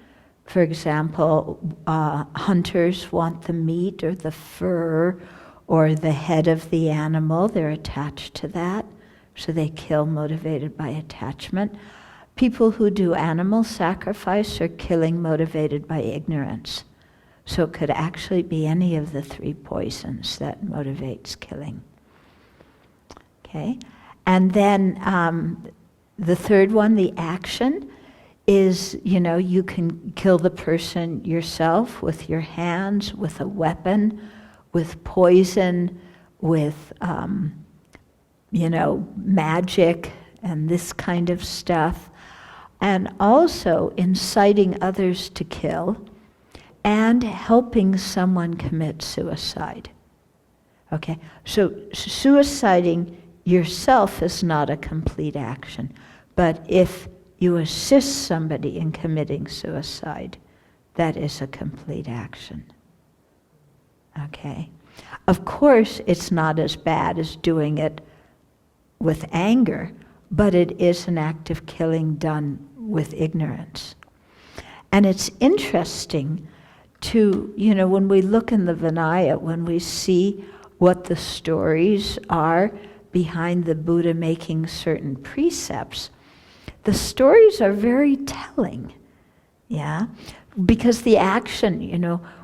For example, hunters want the meat or the fur or the head of the animal. They're attached to that, so they kill motivated by attachment. People who do animal sacrifice are killing motivated by ignorance. So it could actually be any of the three poisons that motivates killing. Okay? And then the third one, the action, is, you can kill the person yourself with your hands, with a weapon, with poison, with, magic and this kind of stuff. And also inciting others to kill and helping someone commit suicide. Okay, so suiciding yourself is not a complete action, but if you assist somebody in committing suicide, that is a complete action. Okay. Of course, it's not as bad as doing it with anger, but it is an act of killing done with ignorance. And it's interesting to, when we look in the Vinaya, when we see what the stories are behind the Buddha making certain precepts, the stories are very telling, yeah? Because the action,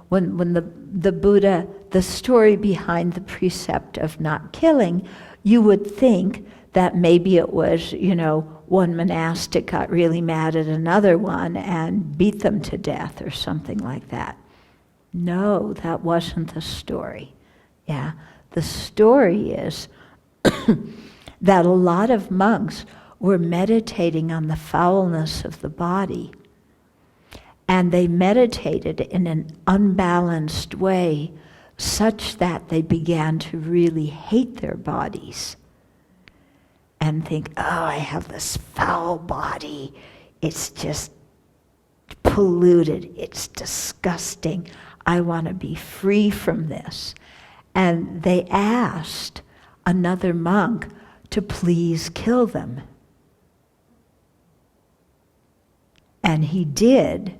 when the Buddha, the story behind the precept of not killing, you would think that maybe it was, one monastic got really mad at another one and beat them to death or something like that. No, that wasn't the story. Yeah, the story is that a lot of monks were meditating on the foulness of the body. And they meditated in an unbalanced way such that they began to really hate their bodies and think, oh, I have this foul body. It's just polluted. It's disgusting. I want to be free from this. And they asked another monk to please kill them. And he did.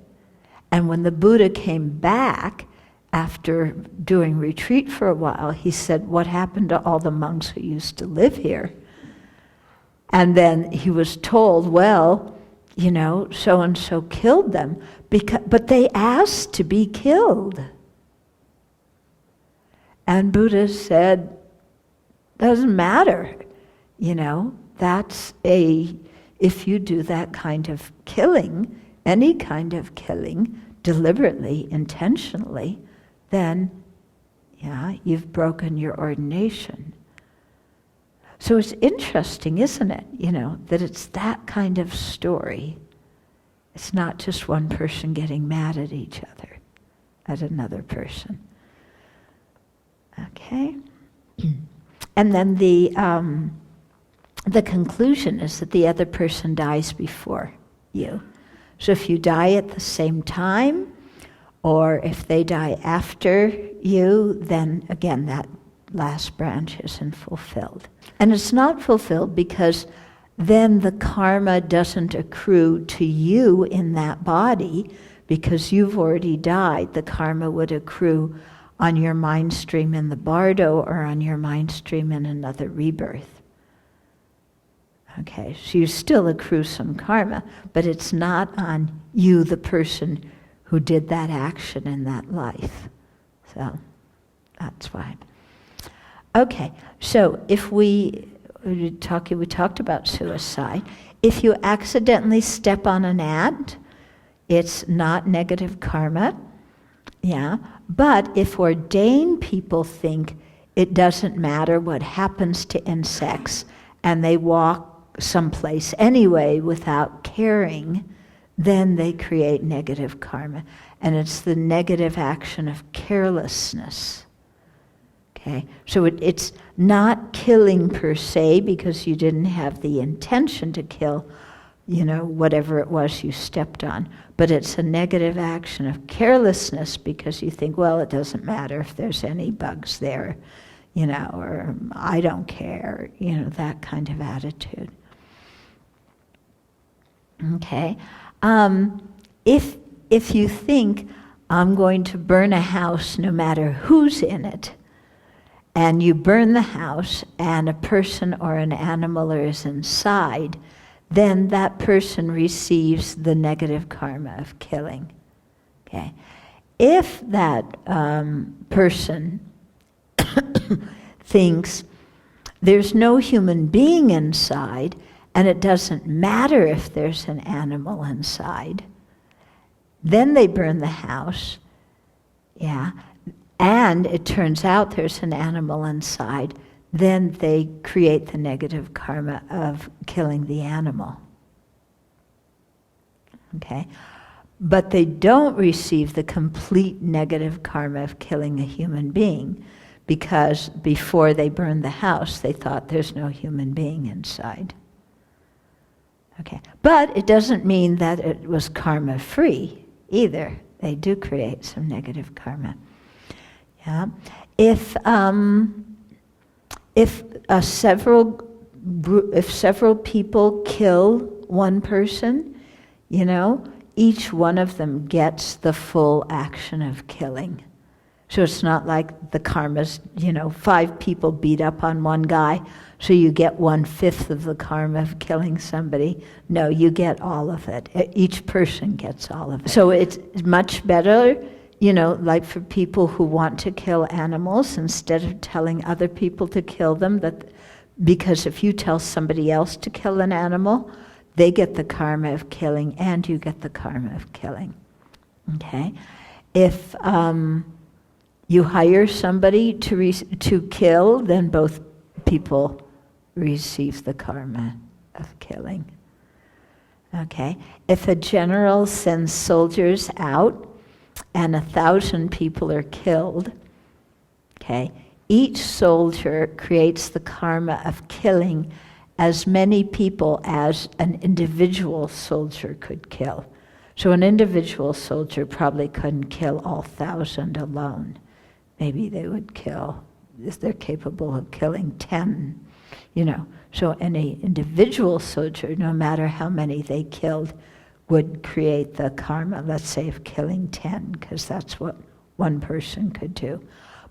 And when the Buddha came back, after doing retreat for a while, he said, what happened to all the monks who used to live here? And then he was told, well, so-and-so killed them, but they asked to be killed. And Buddha said, doesn't matter, if you do that kind of killing, any kind of killing, deliberately, intentionally, then, you've broken your ordination. So it's interesting, isn't it, that it's that kind of story. It's not just one person getting mad at each other, at another person. Okay? And then the conclusion is that the other person dies before you. So if you die at the same time, or if they die after you, then again, that last branch isn't fulfilled. And it's not fulfilled because then the karma doesn't accrue to you in that body because you've already died. The karma would accrue on your mind stream in the bardo or on your mind stream in another rebirth. Okay, so you still accrue some karma, but it's not on you, the person who did that action in that life. So that's why. Okay, so if we talked about suicide. If you accidentally step on an ant, it's not negative karma. Yeah, but if ordained people think it doesn't matter what happens to insects and they walk someplace anyway without caring, then they create negative karma. And it's the negative action of carelessness. Okay, so it's not killing per se because you didn't have the intention to kill, whatever it was you stepped on. But it's a negative action of carelessness because you think, well, it doesn't matter if there's any bugs there, or I don't care, that kind of attitude. Okay, if you think I'm going to burn a house no matter who's in it, and you burn the house and a person or an animal is inside, then that person receives the negative karma of killing. Okay, if that person thinks there's no human being inside, and it doesn't matter if there's an animal inside, then they burn the house, and it turns out there's an animal inside, then they create the negative karma of killing the animal. Okay? But they don't receive the complete negative karma of killing a human being because before they burned the house, they thought there's no human being inside. Okay, but it doesn't mean that it was karma-free either. They do create some negative karma. Yeah, if several people kill one person, each one of them gets the full action of killing. So it's not like the karmas, 5 people beat up on one guy, so you get 1/5 of the karma of killing somebody. No, you get all of it. Each person gets all of it. So it's much better, like for people who want to kill animals, instead of telling other people to kill them, because if you tell somebody else to kill an animal, they get the karma of killing and you get the karma of killing. Okay? If you hire somebody to kill, then both people receive the karma of killing. Okay? If a general sends soldiers out and 1,000 people are killed, okay, each soldier creates the karma of killing as many people as an individual soldier could kill. So an individual soldier probably couldn't kill all 1,000 alone. Maybe they would kill, if they're capable of killing 10, So any individual soldier, no matter how many they killed, would create the karma, let's say, of killing 10, because that's what one person could do.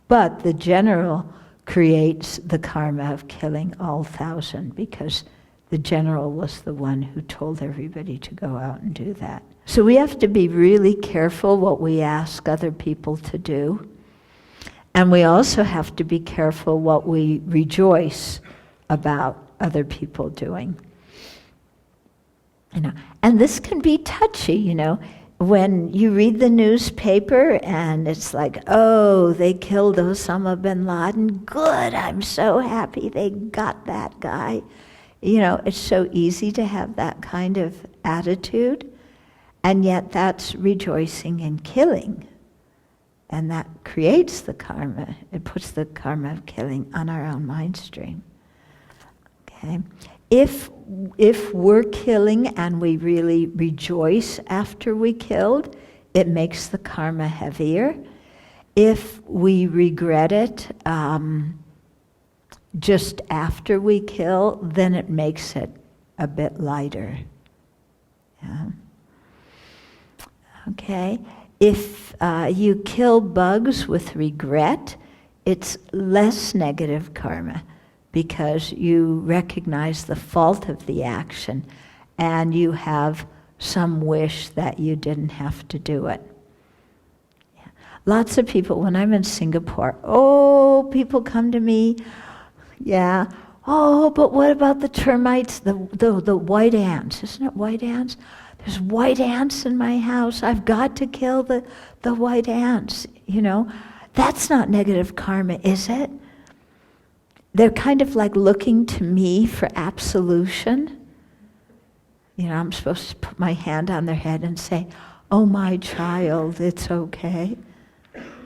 But the general creates the karma of killing all 1,000, because the general was the one who told everybody to go out and do that. So we have to be really careful what we ask other people to do. And we also have to be careful what we rejoice about other people doing. And this can be touchy, when you read the newspaper and it's like, oh, they killed Osama bin Laden. Good, I'm so happy they got that guy. It's so easy to have that kind of attitude, and yet that's rejoicing in killing. And that creates the karma. It puts the karma of killing on our own mind stream. Okay? If we're killing and we really rejoice after we killed, it makes the karma heavier. If we regret it just after we kill, then it makes it a bit lighter. Yeah. Okay? If you kill bugs with regret, it's less negative karma, because you recognize the fault of the action and you have some wish that you didn't have to do it. Yeah. Lots of people, when I'm in Singapore, people come to me, but what about the termites, the white ants? Isn't it white ants? There's white ants in my house. I've got to kill the white ants, That's not negative karma, is it? They're kind of like looking to me for absolution. I'm supposed to put my hand on their head and say, oh, my child, it's okay.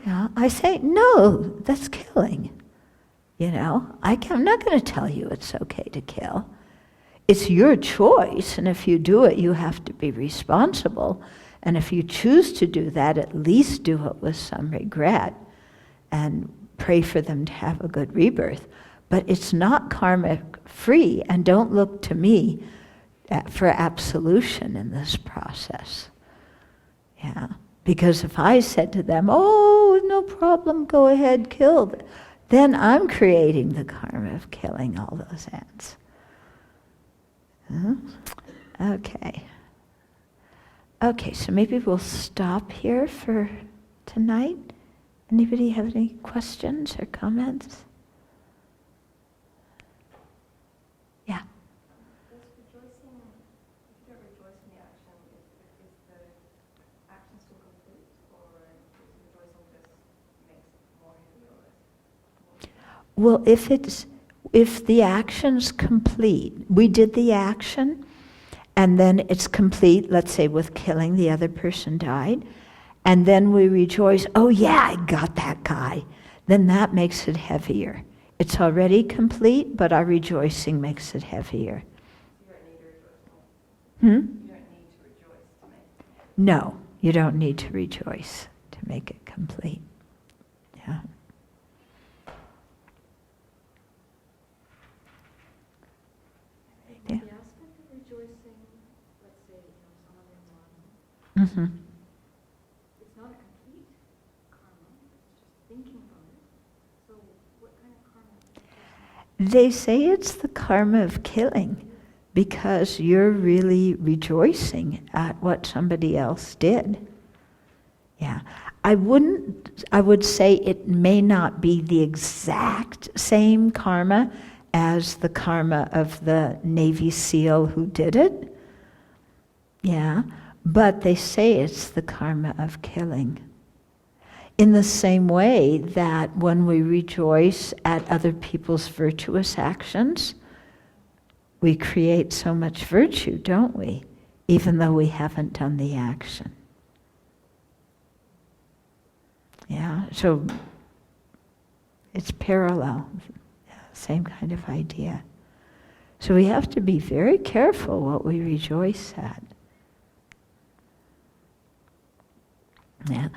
I say, no, that's killing. I'm not going to tell you it's okay to kill. It's your choice, and if you do it, you have to be responsible. And if you choose to do that, at least do it with some regret and pray for them to have a good rebirth. But it's not karma-free, and don't look to me for absolution in this process. Yeah, because if I said to them, oh, no problem, go ahead, kill them, then I'm creating the karma of killing all those ants. Okay, so maybe we'll stop here for tonight. Anybody have any questions or comments? Yeah.
Does rejoicing, if you don't rejoice in the action, is the action still complete, or is rejoicing just makes it more heavy?
Well, if the action's complete, we did the action, and then it's complete, let's say with killing, the other person died, and then we rejoice, oh yeah, I got that guy, then that makes it heavier. It's already complete, but our rejoicing makes it heavier.
You don't need to rejoice more.
Hmm?
You don't need to rejoice to make it.
No, you don't need to rejoice to make it complete. Yeah.
The aspect of rejoicing, let's say, someone in one,
Mm-hmm.
it's not a complete karma, it's just thinking about it. So what kind of karma?
They say it's the karma of killing, because you're really rejoicing at what somebody else did. Yeah. I would say it may not be the exact same karma as the karma of the Navy SEAL who did it. Yeah. But they say it's the karma of killing. In the same way that when we rejoice at other people's virtuous actions, we create so much virtue, don't we? Even though we haven't done the action. Yeah, so it's parallel, same kind of idea. So we have to be very careful what we rejoice at. Yeah.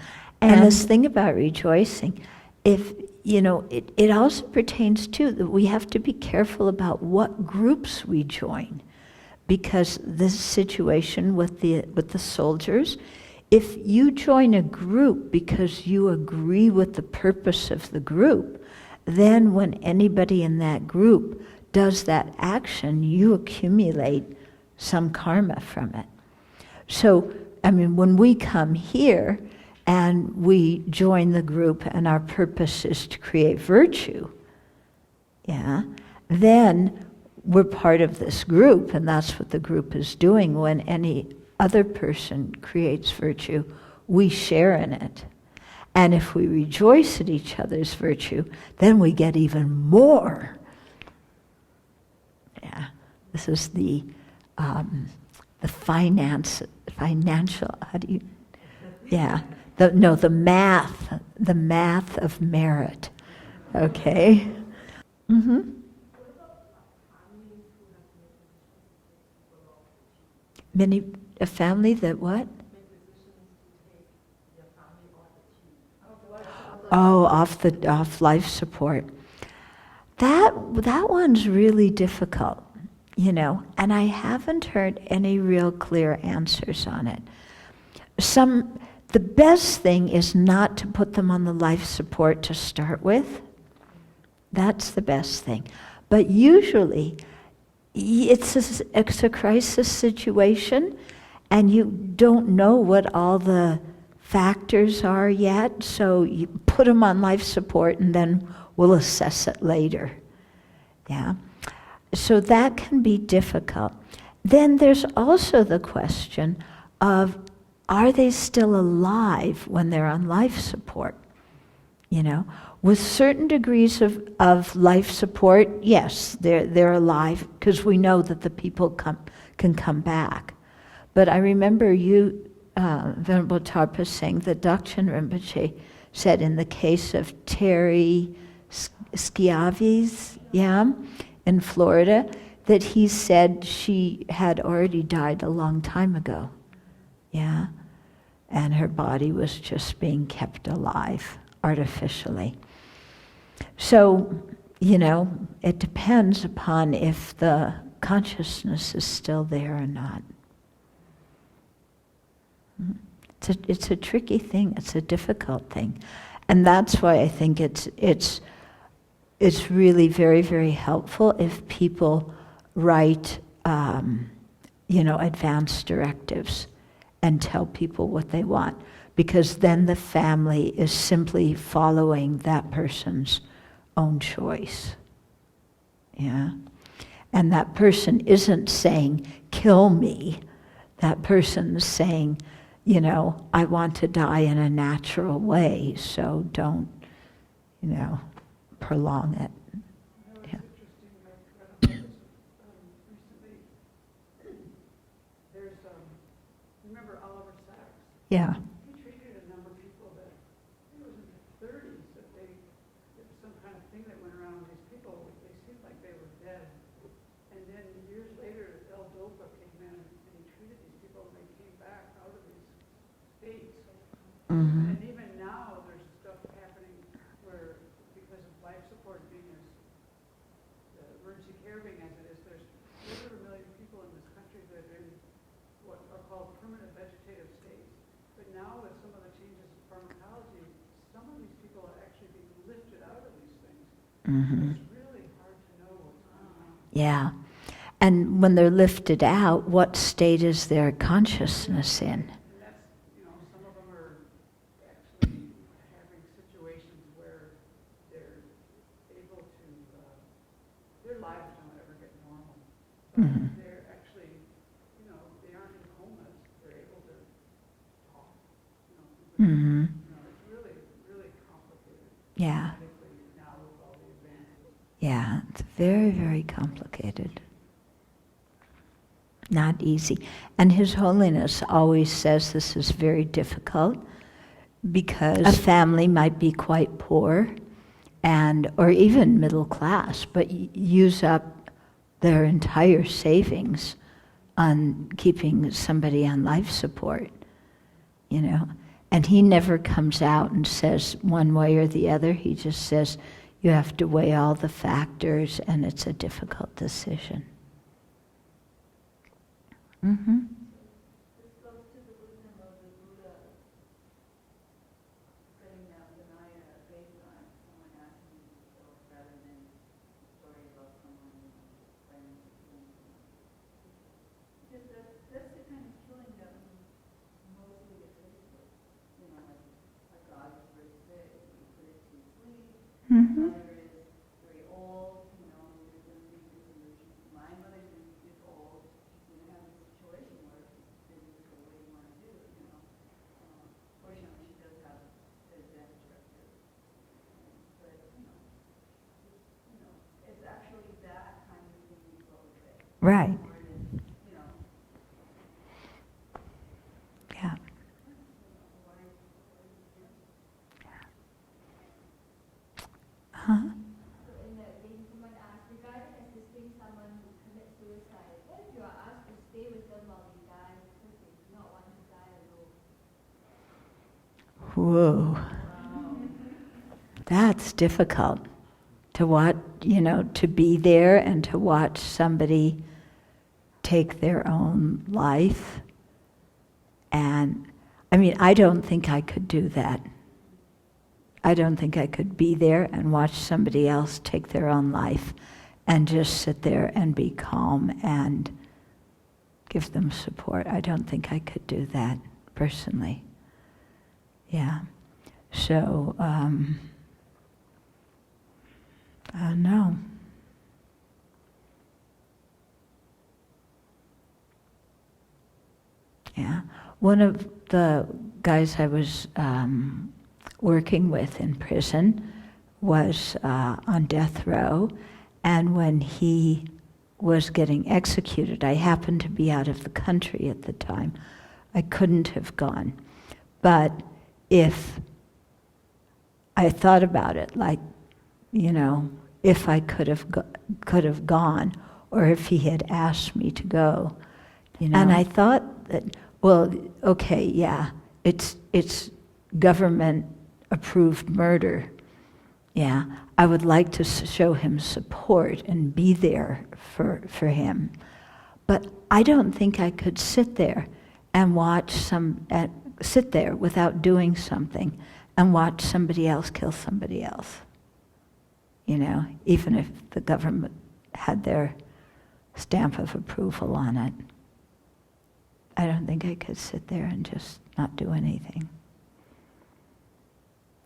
And this thing about rejoicing, if, it also pertains to that we have to be careful about what groups we join. Because this situation with the soldiers, if you join a group because you agree with the purpose of the group, then when anybody in that group does that action, you accumulate some karma from it. So, when we come here and we join the group and our purpose is to create virtue, then we're part of this group, and that's what the group is doing. When any other person creates virtue, we share in it. And if we rejoice at each other's virtue, then we get even more. Yeah, this is the financial, how do you, the math of merit, okay? Mm-hmm. A family that what? Oh, off life support. That one's really difficult, and I haven't heard any real clear answers on it. The best thing is not to put them on the life support to start with. That's the best thing. But usually, it's a crisis situation, and you don't know what all the factors are yet, so you put them on life support and then we'll assess it later. Yeah? So that can be difficult. Then there's also the question of, are they still alive when they're on life support? With certain degrees of life support, yes, they're alive, because we know that the people can come back. But I remember you, Venerable Tarpa, saying that Dakchen Rinpoche said in the case of Terry Schiavi's, in Florida, that he said she had already died a long time ago. Yeah? And her body was just being kept alive artificially. So, it depends upon if the consciousness is still there or not. It's a tricky thing. It's a difficult thing, and that's why I think it's really very, very helpful if people write, advance directives and tell people what they want, because then the family is simply following that person's own choice. Yeah, and that person isn't saying, "Kill me." That person's saying, I want to die in a natural way, so don't, prolong it. Yeah.
Recently, there's, remember Oliver Sacks?
Yeah.
He treated a number of people that, it was in the 30s, that there was some kind of thing that went around. These people, they seemed like they were dead. And then years later, L-Dopa came in and he treated these people and they came back out of these states.
Mm-hmm.
And even now, there's stuff happening where, because of life support being as, the emergency care being as it is, there's over 1 million people in this country that are in what are called permanent vegetative states. But now with some of the changes in pharmacology, some of these people are actually being lifted out of these things.
Mm-hmm.
It's really hard to know what's going on.
Yeah. And when they're lifted out, what state is their consciousness in?
And that's, some of them are actually having situations where they're able to, their lives don't ever get normal. But
Mm-hmm.
they're actually, they aren't in comas. They're able to talk.
Mm-hmm.
It's really, really complicated.
Yeah.
Medically now with all the advances.
Yeah, it's very, very complicated. Not easy. And His Holiness always says this is very difficult because a family might be quite poor or even middle class, but use up their entire savings on keeping somebody on life support, And he never comes out and says one way or the other. He just says, you have to weigh all the factors, and it's a difficult decision. Mm-hmm.
This goes to the wisdom of the Buddha, setting down Vinaya based on someone asking himself rather than a story about someone friends. Because that's the kind of killing that we mostly get hit with. You know, like a dog is very sick, you put it to sleep.
Mm-hmm.
Mother is very old, you know, there's going to be disillusion. My mother is old. She's going to have a situation where this is what you want to do, you know. Fortunately, she does have a death directive. But, you know, it's actually that kind of thing we go with.
Right.
More than, you know,
Yeah.
why
Huh?
So in the when someone asks, regarding assisting someone who commits suicide, what if you are asked to stay with them while they die because they do not want to die alone?
Whoa. That's difficult to watch, to be there and to watch somebody take their own life. And I don't think I could do that. I don't think I could be there and watch somebody else take their own life and just sit there and be calm and give them support. I don't think I could do that personally. Yeah. So, no. Yeah. One of the guys I was working with in prison was on death row, and when he was getting executed, I happened to be out of the country at the time. I couldn't have gone. But if I thought about it, like, if I could have gone, or if he had asked me to go, And I thought that, well, okay, yeah, it's government approved murder. Yeah, I would like to show him support and be there for him. But I don't think I could sit there and sit there without doing something and watch somebody else kill somebody else. Even if the government had their stamp of approval on it. I don't think I could sit there and just not do anything.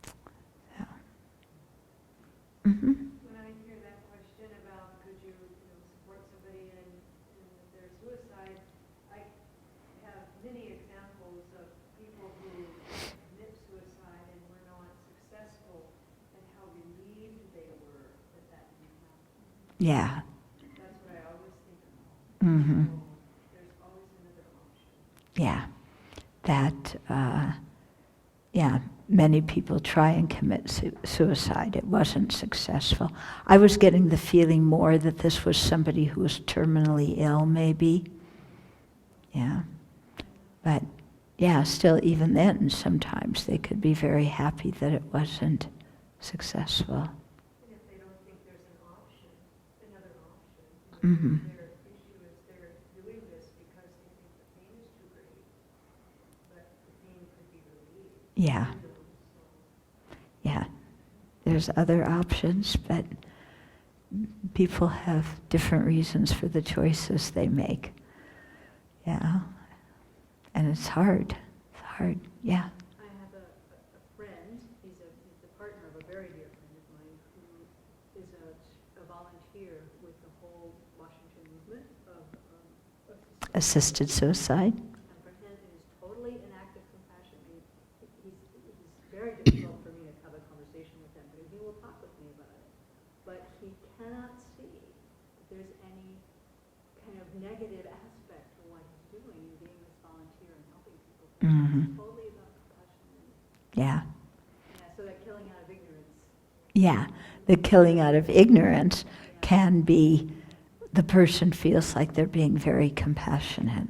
So. Mm-hmm.
When I hear that question about could you, support somebody in their suicide, I have many examples of people who commit suicide and were not successful, and how relieved they were that didn't happen.
Yeah.
That's what I always think about.
Mm-hmm.
So there's always another option.
Yeah. Many people try and commit suicide. It wasn't successful. I was getting the feeling more that this was somebody who was terminally ill, maybe. Yeah. But, still, even then, sometimes they could be very happy that it wasn't successful.
And if they don't think there's another option,
Mm-hmm.
their issue is they're doing this because they think the pain is too great, but the pain could be relieved.
Yeah. Yeah, there's other options, but people have different reasons for the choices they make. Yeah, and it's hard. It's hard. Yeah.
I have a friend, he's the partner of a very dear friend of mine, who is a volunteer with the whole Washington movement of
Assisted suicide.
And for him, it is totally an act of compassion. I mean, he's very difficult for me to have a conversation with him, but he will talk with me about it. But he cannot see that there's any kind of negative aspect to what he's doing in being this volunteer and helping people.
Mm-hmm.
It's totally about compassion.
Yeah.
So that killing out of ignorance.
Yeah, the killing out of ignorance can be, the person feels like they're being very compassionate.